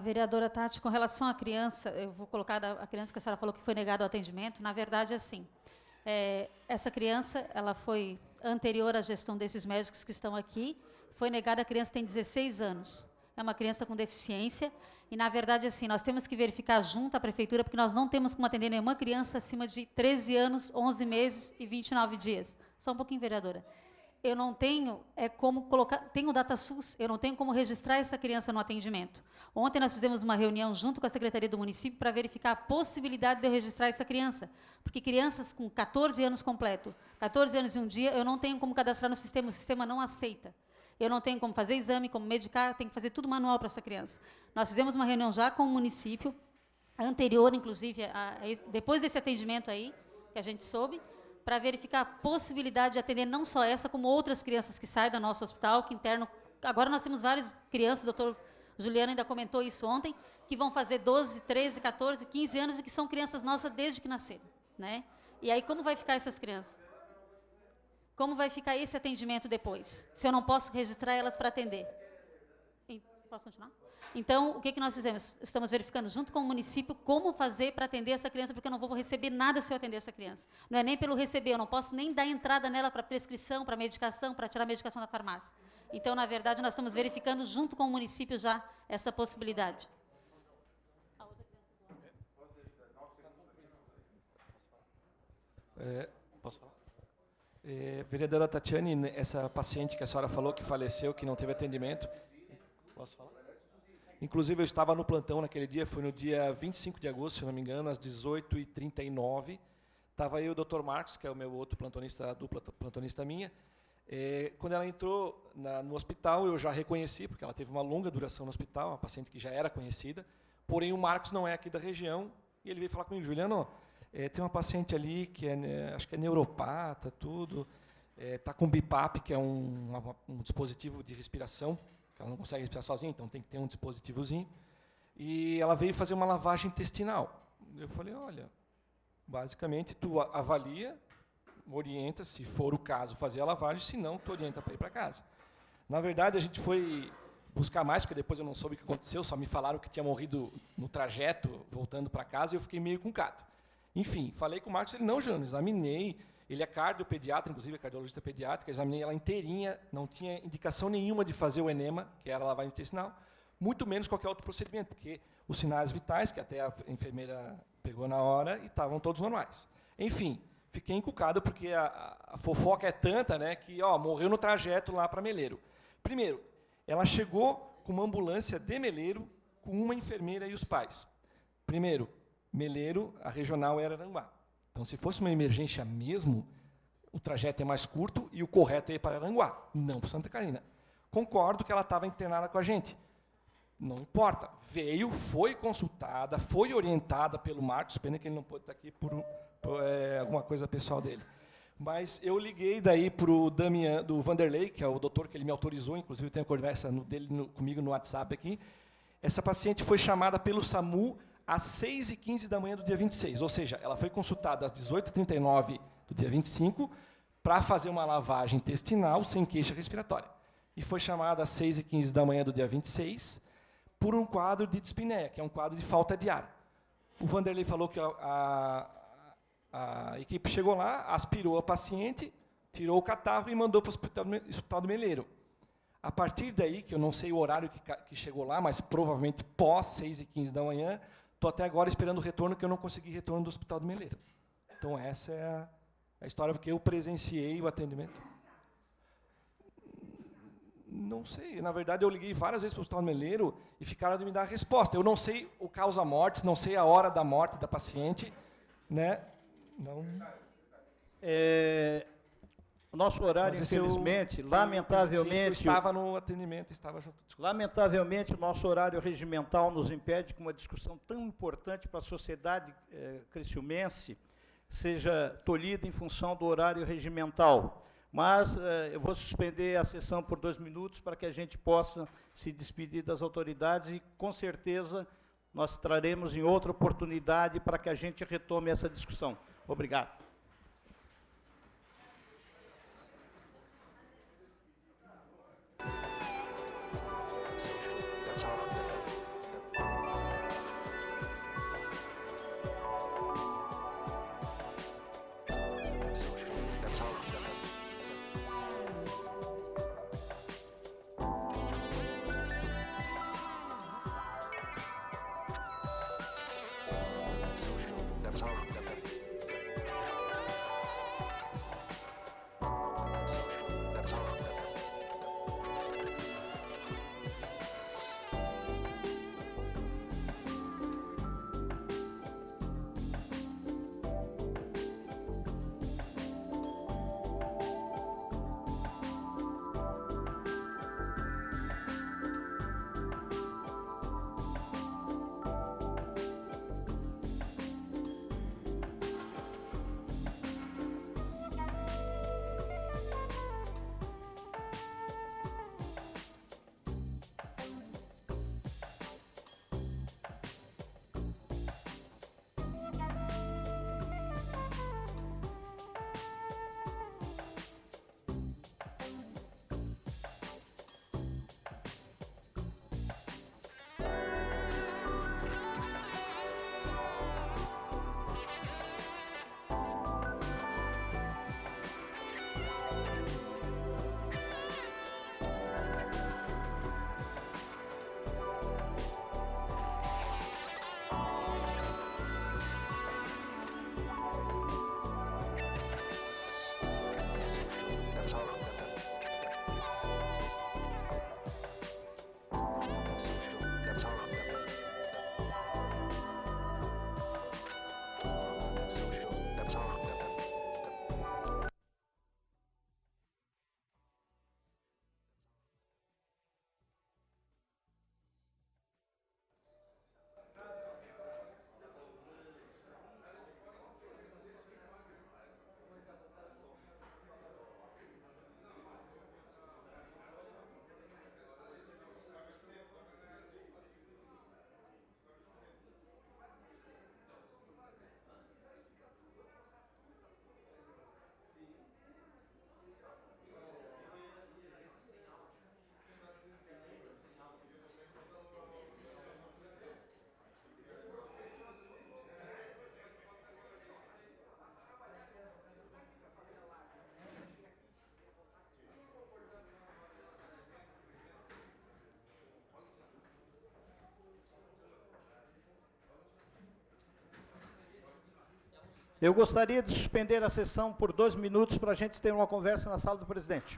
Vereadora Tati, com relação à criança, eu vou colocar a criança que a senhora falou que foi negado o atendimento. Na verdade, assim, essa criança, ela foi anterior à gestão desses médicos que estão aqui, foi negada, a criança tem 16 anos. É uma criança com deficiência e, na verdade, assim, nós temos que verificar junto à prefeitura, porque nós não temos como atender nenhuma criança acima de 13 anos, 11 meses e 29 dias. Só um pouquinho, vereadora. Eu não tenho como colocar, tenho data SUS, eu não tenho como registrar essa criança no atendimento. Ontem nós fizemos uma reunião junto com a Secretaria do Município para verificar a possibilidade de eu registrar essa criança, porque crianças com 14 anos completo, 14 anos e um dia, eu não tenho como cadastrar no sistema, o sistema não aceita. Eu não tenho como fazer exame, como medicar, tenho que fazer tudo manual para essa criança. Nós fizemos uma reunião já com o município, anterior, inclusive, depois desse atendimento aí, que a gente soube, para verificar a possibilidade de atender não só essa, como outras crianças que saem do nosso hospital, que internam. Agora nós temos várias crianças, o doutor Juliano ainda comentou isso ontem, que vão fazer 12, 13, 14, 15 anos e que são crianças nossas desde que nasceram, né? E aí, como vai ficar essas crianças? Como vai ficar esse atendimento depois, se eu não posso registrar elas para atender? Posso continuar? Então, o que nós fizemos? Estamos verificando junto com o município como fazer para atender essa criança, porque eu não vou receber nada se eu atender essa criança. Não é nem pelo receber, eu não posso nem dar entrada nela para prescrição, para medicação, para tirar a medicação da farmácia. Então, na verdade, nós estamos verificando junto com o município já essa possibilidade. Posso falar? Vereadora Tatiane, essa paciente que a senhora falou que faleceu, que não teve atendimento. Posso falar? Inclusive, eu estava no plantão naquele dia, foi no dia 25 de agosto, se não me engano, às 18h39. Estava aí o Dr. Marcos, que é o meu outro plantonista, a dupla plantonista minha. Quando ela entrou no hospital, eu já reconheci, porque ela teve uma longa duração no hospital, uma paciente que já era conhecida. Porém, o Marcos não é aqui da região, e ele veio falar comigo: Juliano, tem uma paciente ali que acho que é neuropata, tudo, está com BiPAP, que é um dispositivo de respiração, que ela não consegue respirar sozinha, então tem que ter um dispositivozinho, e ela veio fazer uma lavagem intestinal. Eu falei: olha, basicamente, tu avalia, orienta, se for o caso, fazer a lavagem, se não, tu orienta para ir para casa. Na verdade, a gente foi buscar mais, porque depois eu não soube o que aconteceu, só me falaram que tinha morrido no trajeto, voltando para casa, e eu fiquei meio com cato. Enfim, falei com o Marcos, ele: não, Jânio, examinei, ele é cardiopediatra, inclusive é cardiologista pediátrica, examinei ela inteirinha, não tinha indicação nenhuma de fazer o enema, que era a lavagem intestinal, muito menos qualquer outro procedimento, porque os sinais vitais, que até a enfermeira pegou na hora, e estavam todos normais. Enfim, fiquei encucado, porque a fofoca é tanta, né, que morreu no trajeto lá para Meleiro. Primeiro, ela chegou com uma ambulância de Meleiro, com uma enfermeira e os pais. Primeiro, Meleiro, a regional era Aranguá. Então, se fosse uma emergência mesmo, o trajeto é mais curto e o correto é ir para Aranguá, não para Santa Catarina. Concordo que ela estava internada com a gente. Não importa. Veio, foi consultada, foi orientada pelo Marcos, pena que ele não pôde estar aqui por alguma coisa pessoal dele. Mas eu liguei daí para o Damian, do Vanderlei, que é o doutor que ele me autorizou, inclusive tem uma conversa dele comigo no WhatsApp aqui. Essa paciente foi chamada pelo SAMU às 6h15 da manhã do dia 26, ou seja, ela foi consultada às 18h39 do dia 25 para fazer uma lavagem intestinal sem queixa respiratória. E foi chamada às 6h15 da manhã do dia 26 por um quadro de dispneia, que é um quadro de falta de ar. O Vanderlei falou que a equipe chegou lá, aspirou a paciente, tirou o catarro e mandou para o Hospital do Meleiro. A partir daí, que eu não sei o horário que chegou lá, mas provavelmente pós 6h15 da manhã, estou até agora esperando o retorno, que eu não consegui retorno do Hospital do Meleiro. Então, essa é a história que eu presenciei o atendimento. Não sei. Na verdade, eu liguei várias vezes para o Hospital do Meleiro e ficaram de me dar a resposta. Eu não sei o causa-mortes, não sei a hora da morte da paciente, né? Não. O nosso horário, infelizmente, lamentavelmente... Eu estava no atendimento, estava junto. Lamentavelmente, o nosso horário regimental nos impede que uma discussão tão importante para a sociedade criciumense seja tolhida em função do horário regimental. Mas eu vou suspender a sessão por 2 minutos para que a gente possa se despedir das autoridades e, com certeza, nós traremos em outra oportunidade para que a gente retome essa discussão. Obrigado. Eu gostaria de suspender a sessão por 2 minutos para a gente ter uma conversa na sala do presidente.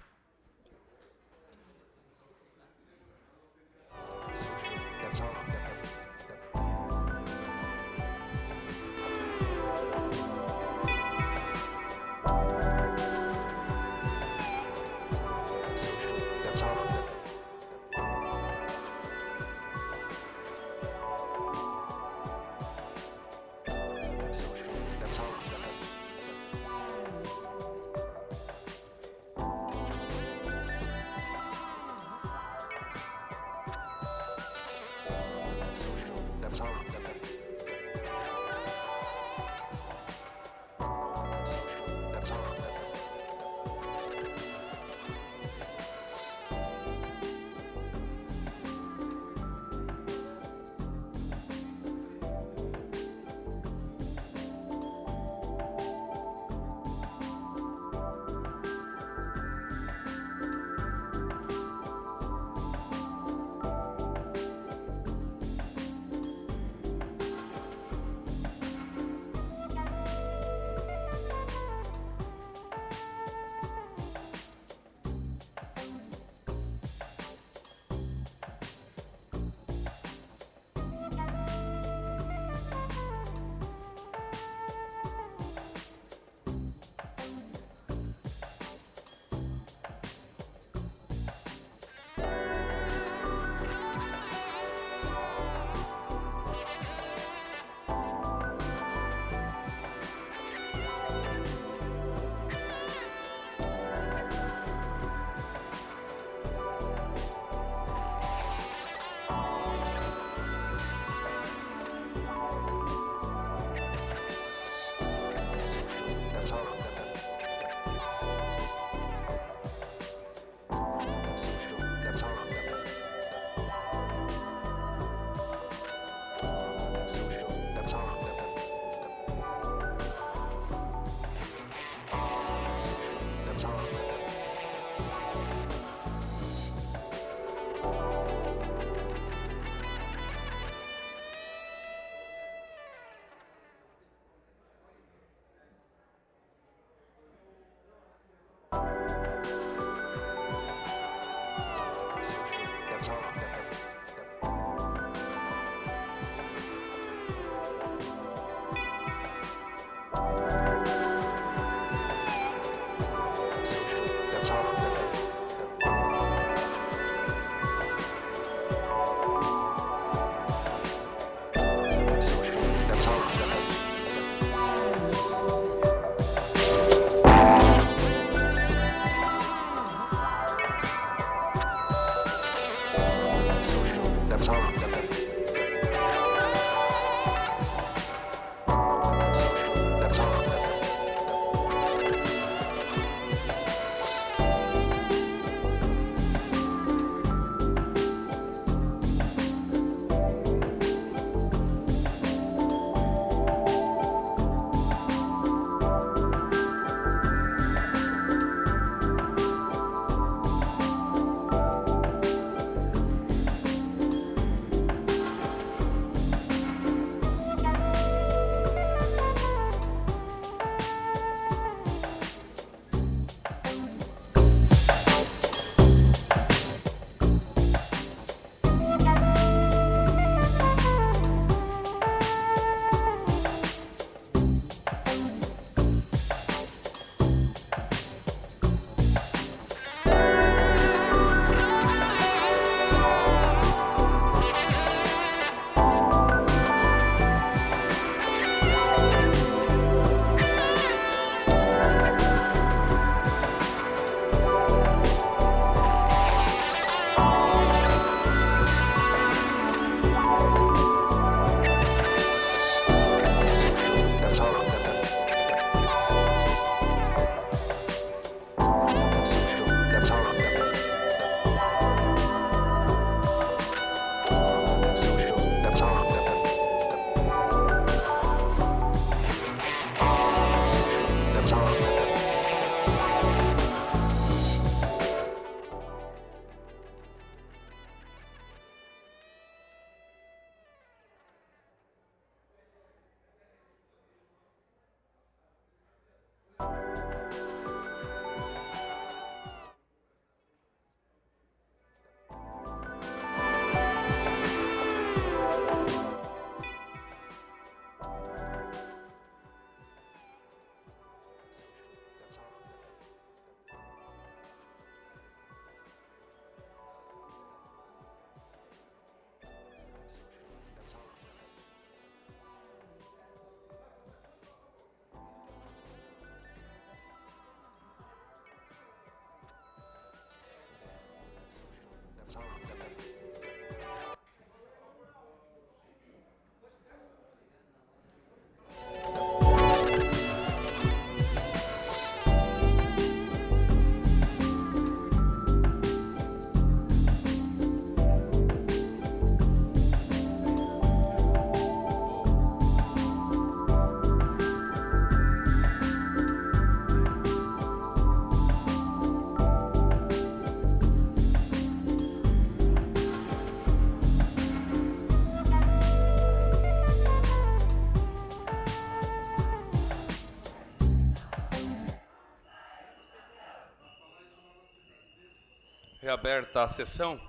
Reaberta a sessão.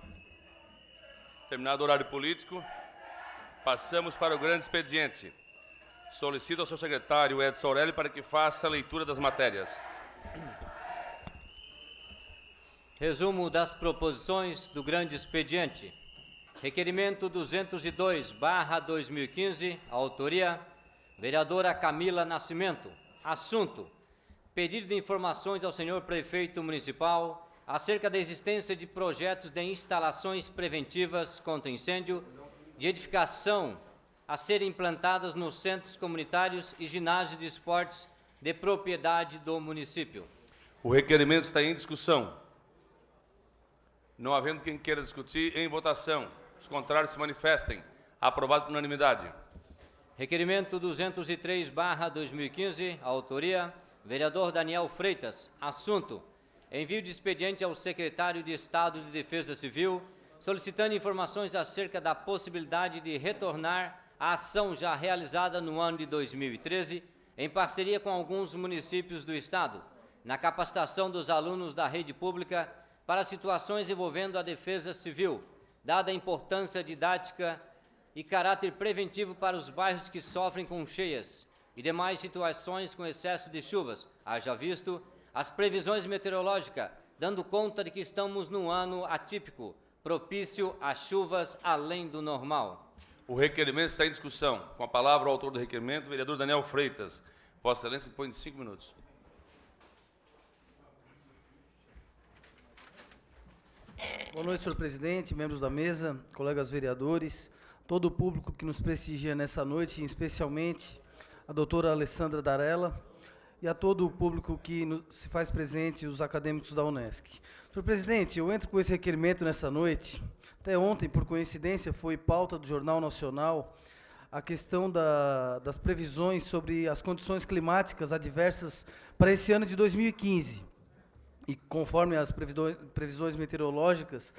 Terminado o horário político, passamos para o grande expediente. Solicito ao seu secretário Edson Aurélio para que faça a leitura das matérias. Resumo das proposições do grande expediente. Requerimento 202/2015, autoria, vereadora Camila Nascimento. Assunto: pedido de informações ao senhor prefeito municipal acerca da existência de projetos de instalações preventivas contra incêndio de edificação a serem implantadas nos centros comunitários e ginásios de esportes de propriedade do município. O requerimento está em discussão. Não havendo quem queira discutir, em votação. Os contrários se manifestem. Aprovado por unanimidade. Requerimento 203/2015, autoria, vereador Daniel Freitas. Assunto: envio de expediente ao secretário de Estado de Defesa Civil, solicitando informações acerca da possibilidade de retornar a ação já realizada no ano de 2013, em parceria com alguns municípios do Estado, na capacitação dos alunos da rede pública para situações envolvendo a defesa civil, dada a importância didática e caráter preventivo para os bairros que sofrem com cheias e demais situações com excesso de chuvas, haja visto as previsões meteorológicas, dando conta de que estamos num ano atípico, propício a chuvas além do normal. O requerimento está em discussão. Com a palavra o autor do requerimento, vereador Daniel Freitas. Vossa Excelência, dispõe de 5 minutos. Boa noite, senhor presidente, membros da mesa, colegas vereadores, todo o público que nos prestigia nessa noite, especialmente a doutora Alessandra Darella e a todo o público que se faz presente, os acadêmicos da Unesc. Senhor presidente, eu entro com esse requerimento nessa noite. Até ontem, por coincidência, foi pauta do Jornal Nacional a questão das previsões sobre as condições climáticas adversas para esse ano de 2015. E conforme as previsões meteorológicas,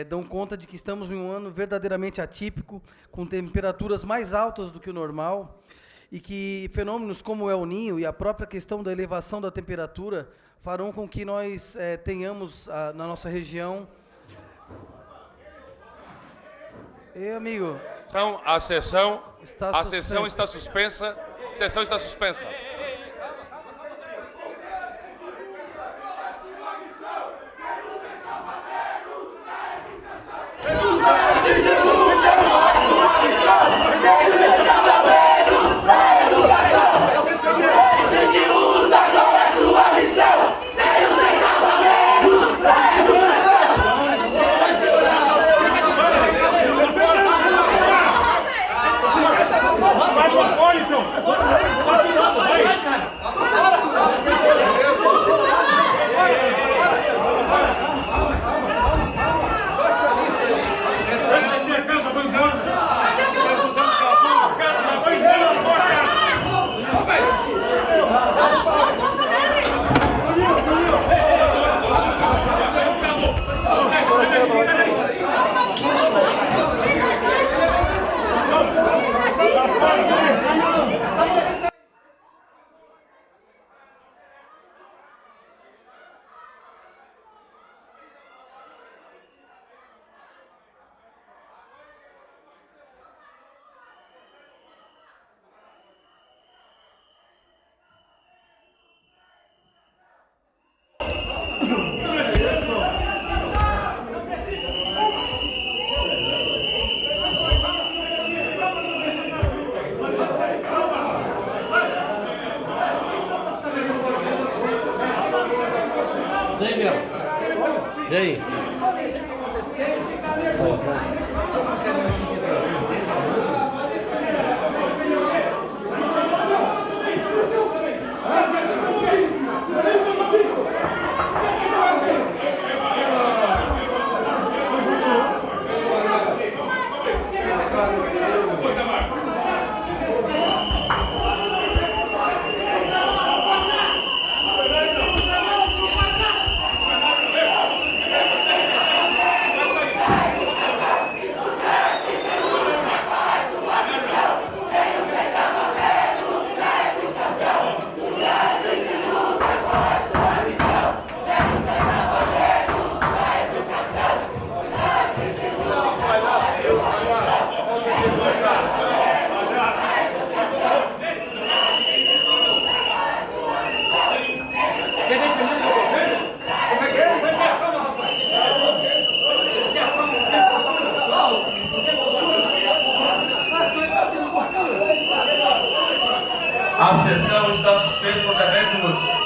dão conta de que estamos em um ano verdadeiramente atípico, com temperaturas mais altas do que o normal, e que fenômenos como o El Niño e a própria questão da elevação da temperatura farão com que nós tenhamos na nossa região... amigo... A sessão está suspensa. Sessão está suspensa. Daí. A sessão está suspensa por 10 minutos.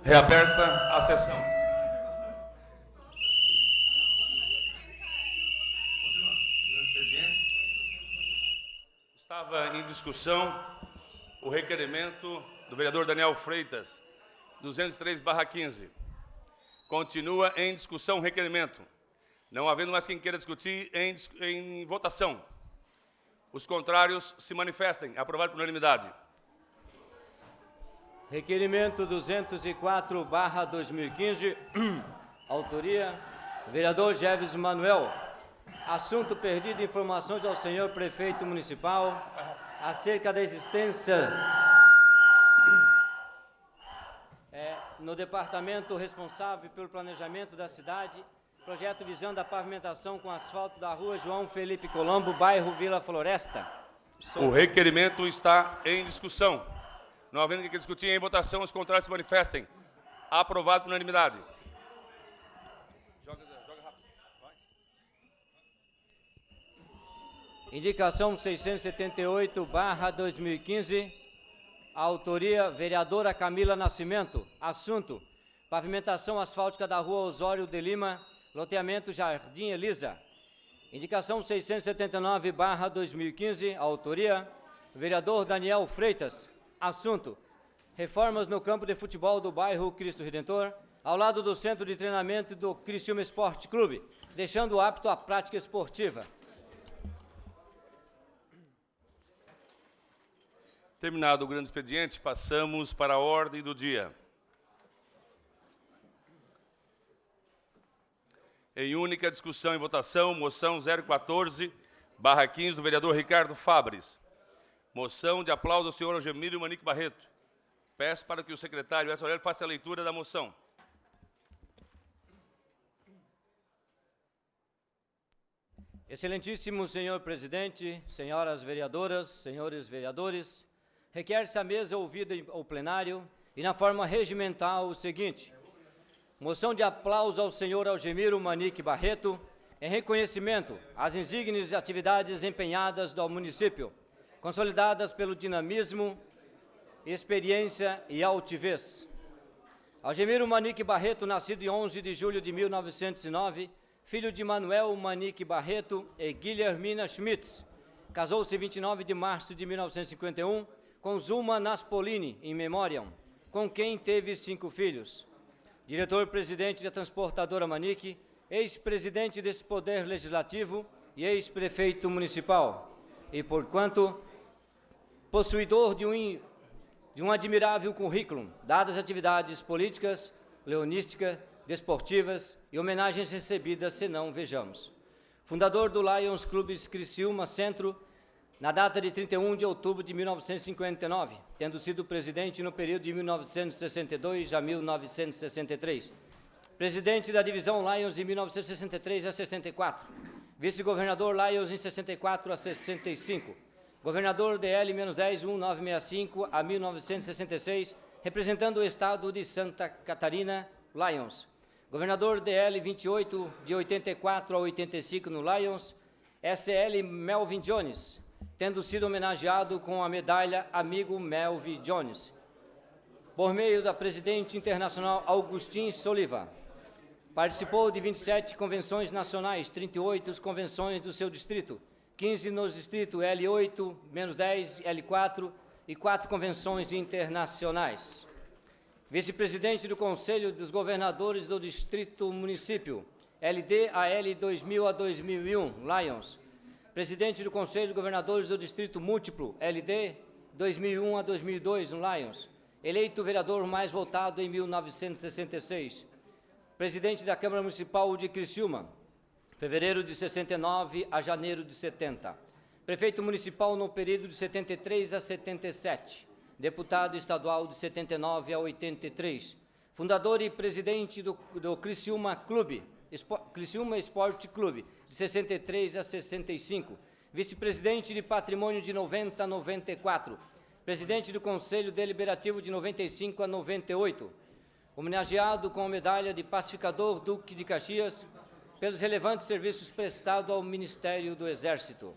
Reaberta a sessão. Estava em discussão o requerimento do vereador Daniel Freitas, 203/15. Continua em discussão o requerimento. Não havendo mais quem queira discutir, em votação. Os contrários se manifestem. Aprovado por unanimidade. Requerimento 204/2015. Autoria, vereador Jeves Manuel. Assunto perdido, informações ao senhor prefeito municipal acerca da existência no departamento responsável pelo planejamento da cidade, projeto visando a pavimentação com asfalto da rua João Felipe Colombo, bairro Vila Floresta. O requerimento está em discussão. Não havendo quem queira discutir, em votação, os contrários se manifestem. Aprovado por unanimidade. Joga rápido. Vai. Indicação 678/2015. Autoria, vereadora Camila Nascimento. Assunto, pavimentação asfáltica da rua Osório de Lima, loteamento Jardim Elisa. Indicação 679/2015. Autoria, vereador Daniel Freitas. Assunto, reformas no campo de futebol do bairro Cristo Redentor, ao lado do centro de treinamento do Criciúma Esporte Clube, deixando apto à prática esportiva. Terminado o grande expediente, passamos para a ordem do dia. Em única discussão e votação, moção 014/15 do vereador Ricardo Fabres. Moção de aplauso ao senhor Algemiro Manique Barreto. Peço para que o secretário Edson Aurélio faça a leitura da moção. Excelentíssimo senhor presidente, senhoras vereadoras, senhores vereadores, requer-se à mesa ouvida ao plenário e na forma regimental o seguinte: moção de aplauso ao senhor Algemiro Manique Barreto em reconhecimento às insígnias atividades empenhadas do município, consolidadas pelo dinamismo, experiência e altivez. Algemiro Manique Barreto, nascido em 11 de julho de 1909, filho de Manuel Manique Barreto e Guilhermina Schmitz, casou-se em 29 de março de 1951 com Zuma Naspolini, in memoriam, com quem teve 5 filhos. Diretor-presidente da transportadora Manique, ex-presidente desse poder legislativo e ex-prefeito municipal, e, porquanto, possuidor de um admirável currículo, dadas atividades políticas, leonísticas, desportivas e homenagens recebidas, senão vejamos. Fundador do Lions Clubes Criciúma Centro, na data de 31 de outubro de 1959, tendo sido presidente no período de 1962 a 1963. Presidente da divisão Lions de 1963 a 64. Vice-governador Lions em 64 a 65. Governador DL-10 1965 a 1966, representando o estado de Santa Catarina, Lions. Governador DL 28 de 84 a 85 no Lions. SL Melvin Jones, tendo sido homenageado com a medalha Amigo Melvin Jones, por meio da presidente internacional Augustin Soliva. Participou de 27 convenções nacionais, 38 convenções do seu distrito, 15 nos distritos L8, -10, L4 e 4 convenções internacionais. Vice-presidente do Conselho dos Governadores do Distrito Município, LD AL 2000 a 2001, Lions. Presidente do Conselho de Governadores do Distrito Múltiplo, LD 2001 a 2002, no Lions. Eleito vereador mais votado em 1966. Presidente da Câmara Municipal de Criciúma, fevereiro de 69 a janeiro de 70. Prefeito municipal no período de 73 a 77. Deputado estadual de 79 a 83. Fundador e presidente do Criciúma Clube, Criciúma Esporte Clube, de 63 a 65. Vice-presidente de Patrimônio de 90 a 94. Presidente do Conselho Deliberativo de 95 a 98. Homenageado com a medalha de Pacificador Duque de Caxias pelos relevantes serviços prestados ao Ministério do Exército.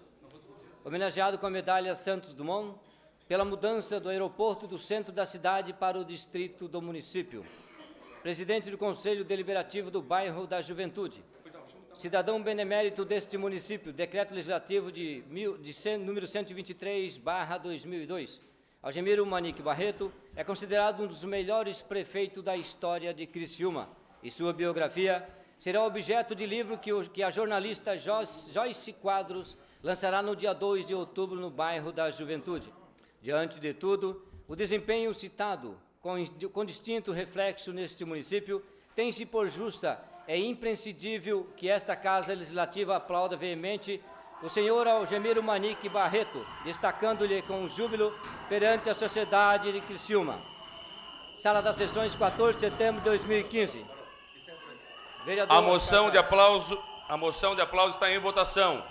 Homenageado com a medalha Santos Dumont pela mudança do aeroporto do centro da cidade para o distrito do município. Presidente do Conselho Deliberativo do Bairro da Juventude. Cidadão benemérito deste município, decreto legislativo número 123/2002. Algemiro Manique Barreto é considerado um dos melhores prefeitos da história de Criciúma e sua biografia será objeto de livro que a jornalista Joyce Quadros lançará no dia 2 de outubro no bairro da Juventude. Diante de tudo, o desempenho citado, com distinto reflexo neste município, tem-se por justa e imprescindível que esta Casa Legislativa aplauda veemente o senhor Algemiro Manique Barreto, destacando-lhe com júbilo perante a sociedade de Criciúma. Sala das Sessões, 14 de setembro de 2015. Vereador a moção de aplauso está em votação.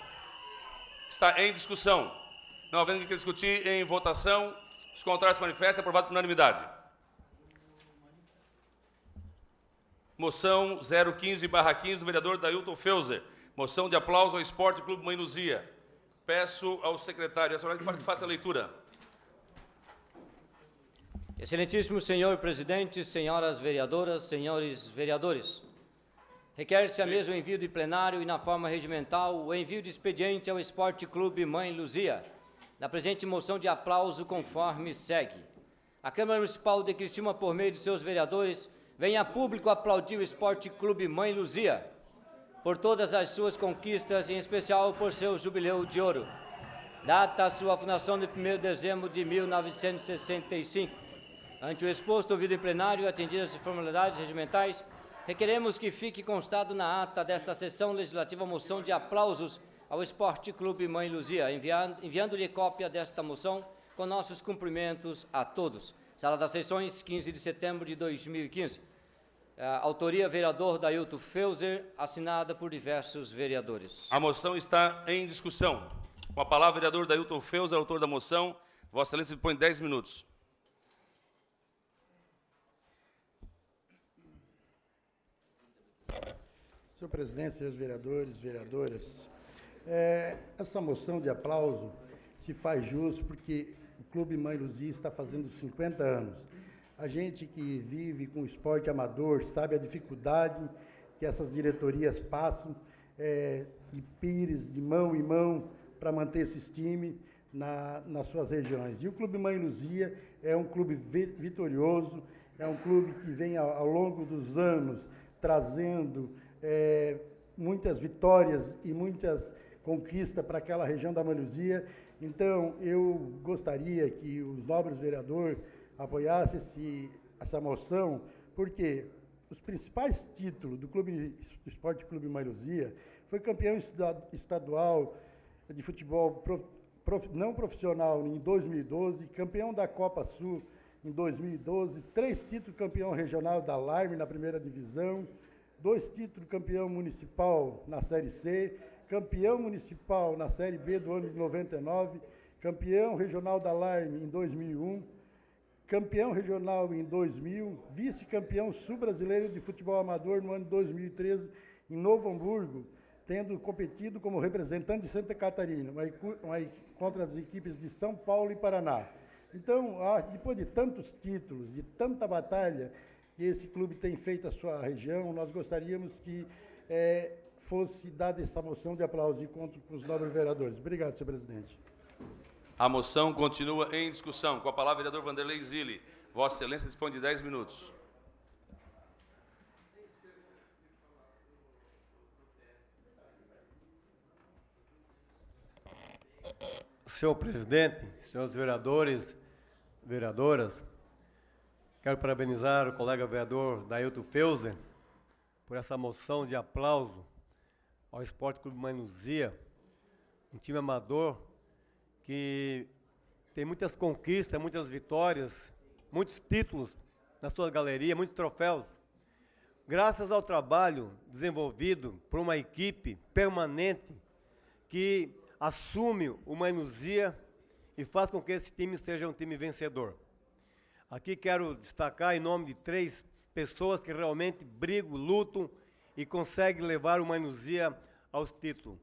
Está em discussão. Não havendo que discutir em votação, os contrários se manifestam, aprovado por unanimidade. Moção 015/15 do vereador Dailton Feuser. Moção de aplauso ao Esporte Clube Mãe Luzia. Peço ao secretário para que faça a leitura. Excelentíssimo senhor presidente, senhoras vereadoras, senhores vereadores. Requer-se a mesmo envio de plenário e, na forma regimental, o envio de expediente ao Esporte Clube Mãe Luzia. Na presente moção de aplauso, conforme segue. A Câmara Municipal de Criciúma, por meio de seus vereadores, vem a público aplaudir o Esporte Clube Mãe Luzia por todas as suas conquistas, em especial por seu jubileu de ouro. Data a sua fundação de 1º de dezembro de 1965. Ante o exposto ouvido em plenário e atendidas as formalidades regimentais, requeremos que fique constado na ata desta sessão legislativa a moção de aplausos ao Esporte Clube Mãe Luzia, enviando-lhe cópia desta moção com nossos cumprimentos a todos. Sala das Sessões, 15 de setembro de 2015. Autoria, vereador Dailton Feuser, assinada por diversos vereadores. A moção está em discussão. Com a palavra, vereador Dailton Feuser, autor da moção. Vossa Excelência dispõe 10 minutos. Senhor presidente, senhores vereadores, vereadoras, essa moção de aplauso se faz justo porque o Clube Mãe Luzia está fazendo 50 anos. A gente que vive com o esporte amador sabe a dificuldade que essas diretorias passam de pires, de mão em mão, para manter esses times nas suas regiões. E o Clube Mãe Luzia é um clube vitorioso, é um clube que vem ao longo dos anos trazendo muitas vitórias e muitas conquistas para aquela região da Mãe Luzia. Então, eu gostaria que os nobres vereadores apoiassem essa moção, porque os principais títulos do Esporte Clube Mãe Luzia foi campeão estadual de futebol não profissional em 2012, campeão da Copa Sul em 2012, 3 títulos campeão regional da Larme na primeira divisão, 2 títulos campeão municipal na Série C, campeão municipal na Série B do ano de 99, campeão regional da Larme em 2001, campeão regional em 2000, vice-campeão sul-brasileiro de futebol amador no ano de 2013 em Novo Hamburgo, tendo competido como representante de Santa Catarina, contra as equipes de São Paulo e Paraná. Então, depois de tantos títulos, de tanta batalha que esse clube tem feito à sua região, nós gostaríamos que fosse dada essa moção de aplauso e conto com os nobres vereadores. Obrigado, senhor presidente. A moção continua em discussão. Com a palavra, vereador Vanderlei Zilli. Vossa Excelência dispõe de 10 minutos. Senhor presidente, senhores vereadores, vereadoras, quero parabenizar o colega vereador Dailton Feuser por essa moção de aplauso ao Esporte Clube Mãe Luzia, um time amador que tem muitas conquistas, muitas vitórias, muitos títulos na sua galeria, muitos troféus. Graças ao trabalho desenvolvido por uma equipe permanente que assume o Mãe Luzia e faz com que esse time seja um time vencedor. Aqui quero destacar em nome de 3 pessoas que realmente brigam, lutam e conseguem levar o Mãe Luzia aos títulos,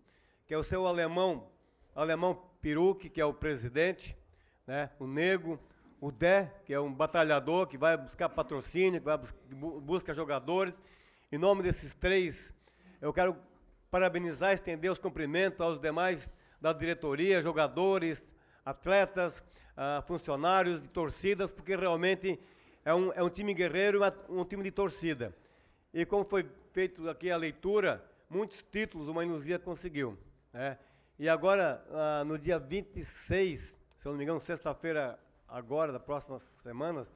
que é o seu alemão Peruque, que é o presidente, né? O Nego, o Dé, que é um batalhador, que vai buscar patrocínio, que vai busca jogadores. Em nome desses 3, eu quero parabenizar e estender os cumprimentos aos demais da diretoria, jogadores, atletas, funcionários, de torcidas, porque realmente é um time guerreiro, um time de torcida. E como foi feito aqui a leitura, muitos títulos o Mãe Luzia conseguiu, né? E agora, no dia 26, se eu não me engano, sexta-feira agora, das próximas semanas,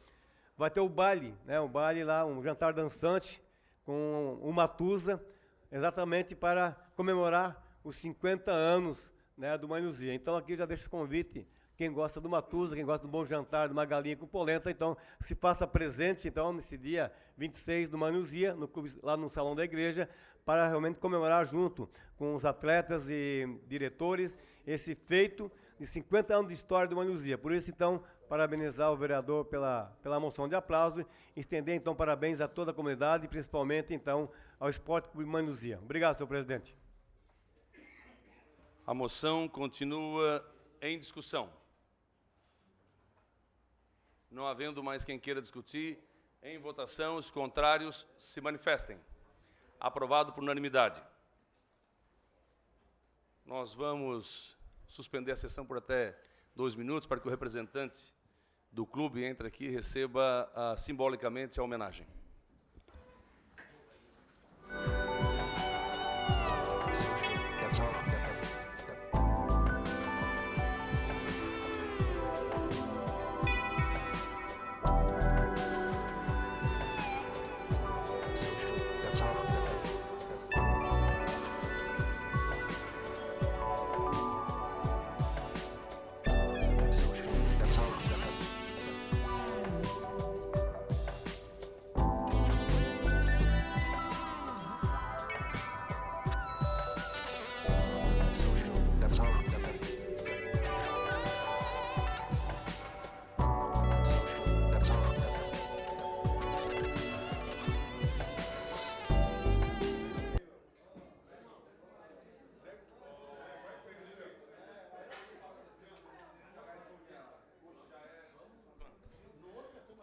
vai ter o baile, né? Um baile lá, um jantar dançante com o Matusa, exatamente para comemorar os 50 anos, né, do Mãe Luzia. Então aqui já deixo o convite, quem gosta do Matusa, quem gosta do bom jantar, de uma galinha com polenta, então se faça presente então nesse dia 26 do Mãe Luzia, no clube, lá no salão da igreja, para realmente comemorar junto com os atletas e diretores esse feito de 50 anos de história do Mãe Luzia. Por isso, então, parabenizar o vereador pela moção de aplauso e estender, então, parabéns a toda a comunidade e, principalmente, então, ao Esporte Clube Mãe Luzia. Obrigado, senhor presidente. A moção continua em discussão. Não havendo mais quem queira discutir, em votação, os contrários se manifestem. Aprovado por unanimidade. Nós vamos suspender a sessão por até 2 minutos para que o representante do clube entre aqui e receba simbolicamente a homenagem.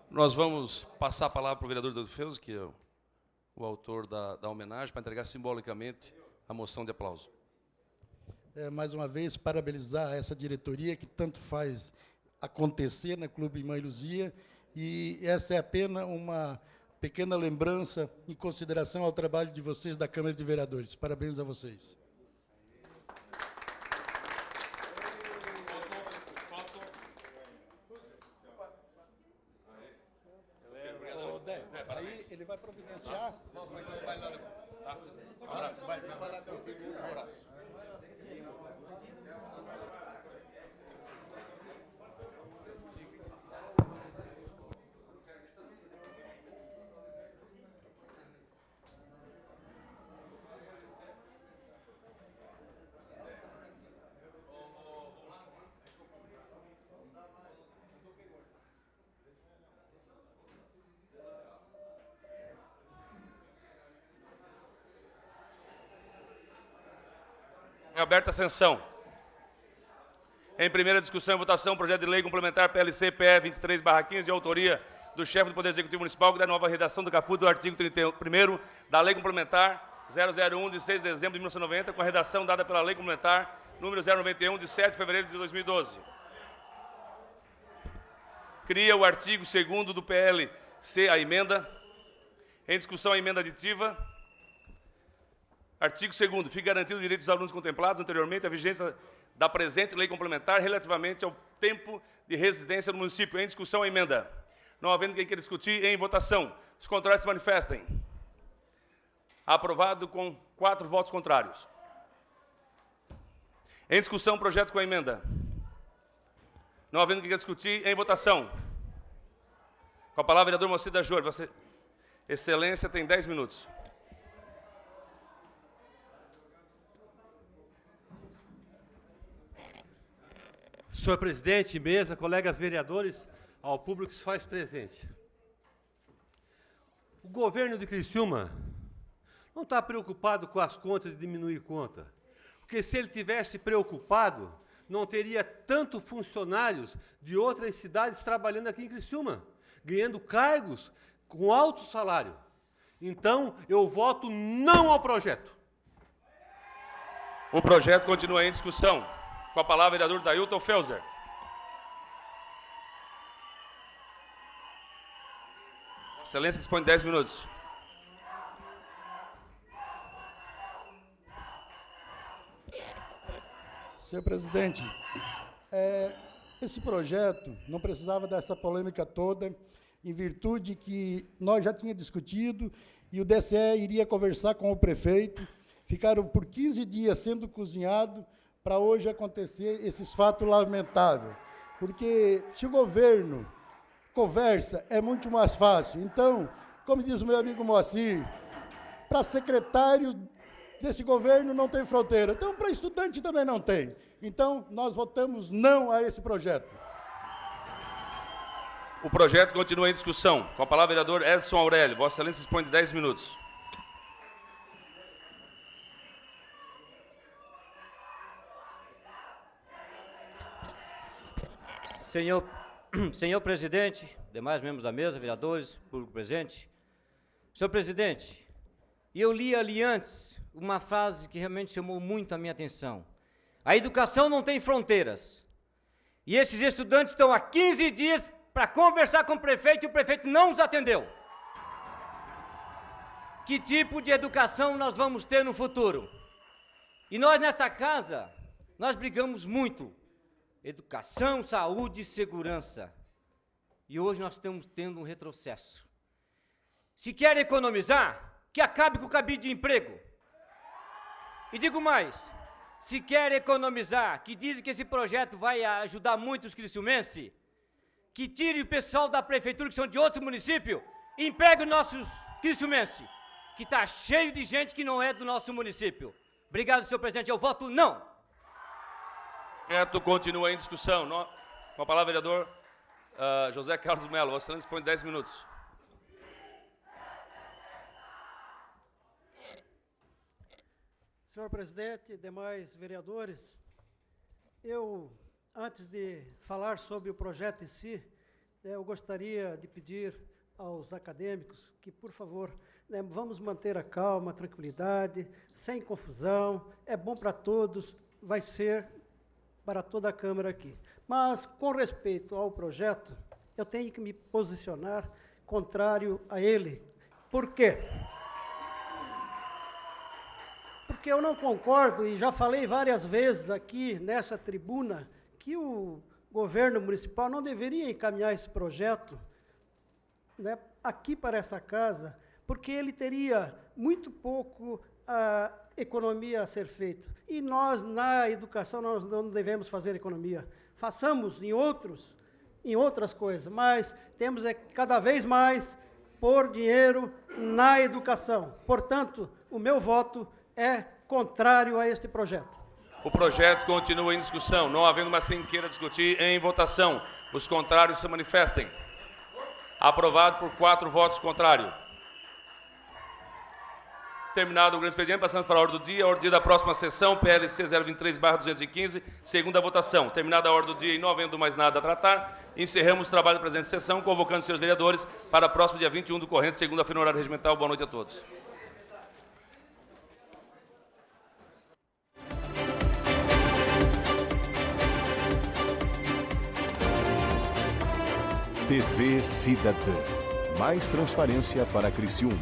Nós vamos passar a palavra para o vereador Doutor Feuza, que é o autor da homenagem, para entregar simbolicamente a moção de aplauso. Mais uma vez, parabenizar essa diretoria que tanto faz acontecer na Clube Mãe Luzia, e essa é apenas uma pequena lembrança em consideração ao trabalho de vocês da Câmara de Vereadores. Parabéns a vocês. Aí ele vai providenciar. Vai lá. Tá? Um abraço. Vai lá com o abraço. Em aberta a sessão. Em primeira discussão e votação, projeto de lei complementar PLC-PE 23/15, de autoria do chefe do Poder Executivo Municipal, que dá nova redação do caput do artigo 31º da Lei Complementar 001, de 6 de dezembro de 1990, com a redação dada pela Lei Complementar número 091, de 7 de fevereiro de 2012. Cria o artigo 2º do PLC, a emenda. Em discussão, a emenda aditiva. Artigo 2º. Fica garantido o direito dos alunos contemplados anteriormente à vigência da presente lei complementar relativamente ao tempo de residência no município. Em discussão, a emenda. Não havendo quem queira discutir, em votação. Os contrários se manifestem. Aprovado com 4 votos contrários. Em discussão, projeto com a emenda. Não havendo quem queira discutir, em votação. Com a palavra, vereador Moacir da Jor. Você, Excelência, tem 10 minutos. Senhor presidente, mesa, colegas vereadores, ao público que se faz presente. O governo de Criciúma não está preocupado com as contas de diminuir conta, porque se ele tivesse preocupado, não teria tanto funcionários de outras cidades trabalhando aqui em Criciúma, ganhando cargos com alto salário. Então, eu voto não ao projeto. O projeto continua em discussão. Com a palavra, vereador Dailton Felzer. Excelência dispõe de 10 minutos. Senhor presidente, esse projeto não precisava dessa polêmica toda, em virtude que nós já tínhamos discutido e o DCE iria conversar com o prefeito. Ficaram por 15 dias sendo cozinhado para hoje acontecer esses fatos lamentáveis. Porque se o governo conversa, é muito mais fácil. Então, como diz o meu amigo Moacir, para secretário desse governo não tem fronteira. Então, para estudante também não tem. Então, nós votamos não a esse projeto. O projeto continua em discussão. Com a palavra, vereador Edson Aurélio. Vossa Excelência dispõe de 10 minutos. Senhor presidente, demais membros da mesa, vereadores, público presente. Senhor presidente, eu li ali antes uma frase que realmente chamou muito a minha atenção. A educação não tem fronteiras. E esses estudantes estão há 15 dias para conversar com o prefeito e o prefeito não os atendeu. Que tipo de educação nós vamos ter no futuro? E nós nessa casa, nós brigamos muito. Educação, saúde e segurança. E hoje nós estamos tendo um retrocesso. Se quer economizar, que acabe com o cabide de emprego. E digo mais, se quer economizar, que dizem que esse projeto vai ajudar muito os criciumenses, que tire o pessoal da prefeitura, que são de outro município, e empregue os nossos criciumenses, que está cheio de gente que não é do nosso município. Obrigado, senhor presidente. Eu voto não. O projeto continua em discussão. Com a palavra, vereador José Carlos Melo. Vossa Excelência dispõe de 10 minutos. Senhor presidente e demais vereadores, eu, antes de falar sobre o projeto em si, eu gostaria de pedir aos acadêmicos que, por favor, vamos manter a calma, a tranquilidade, sem confusão, é bom para todos, vai ser para toda a Câmara aqui. Mas, com respeito ao projeto, eu tenho que me posicionar contrário a ele. Por quê? Porque eu não concordo, e já falei várias vezes aqui nessa tribuna, que o governo municipal não deveria encaminhar esse projeto, né, aqui para essa casa, porque ele teria muito pouco economia a ser feita. E nós, na educação, nós não devemos fazer economia. Façamos em outras coisas, mas temos cada vez mais pôr dinheiro na educação. Portanto, o meu voto é contrário a este projeto. O projeto continua em discussão. Não havendo mais quem queira discutir, em votação. Os contrários se manifestem. Aprovado por 4 votos contrários. Terminado o grande expediente, passamos para a ordem do dia. A ordem do dia da próxima sessão, PLC 023/215, segunda votação. Terminada a ordem do dia e não havendo mais nada a tratar, encerramos o trabalho da presente sessão, convocando os senhores vereadores para o próximo dia 21 do corrente, segunda-feira, no horário regimental. Boa noite a todos. TV Cidadã. Mais transparência para Criciúma.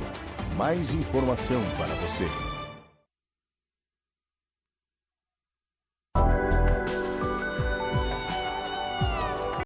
Mais informação para você.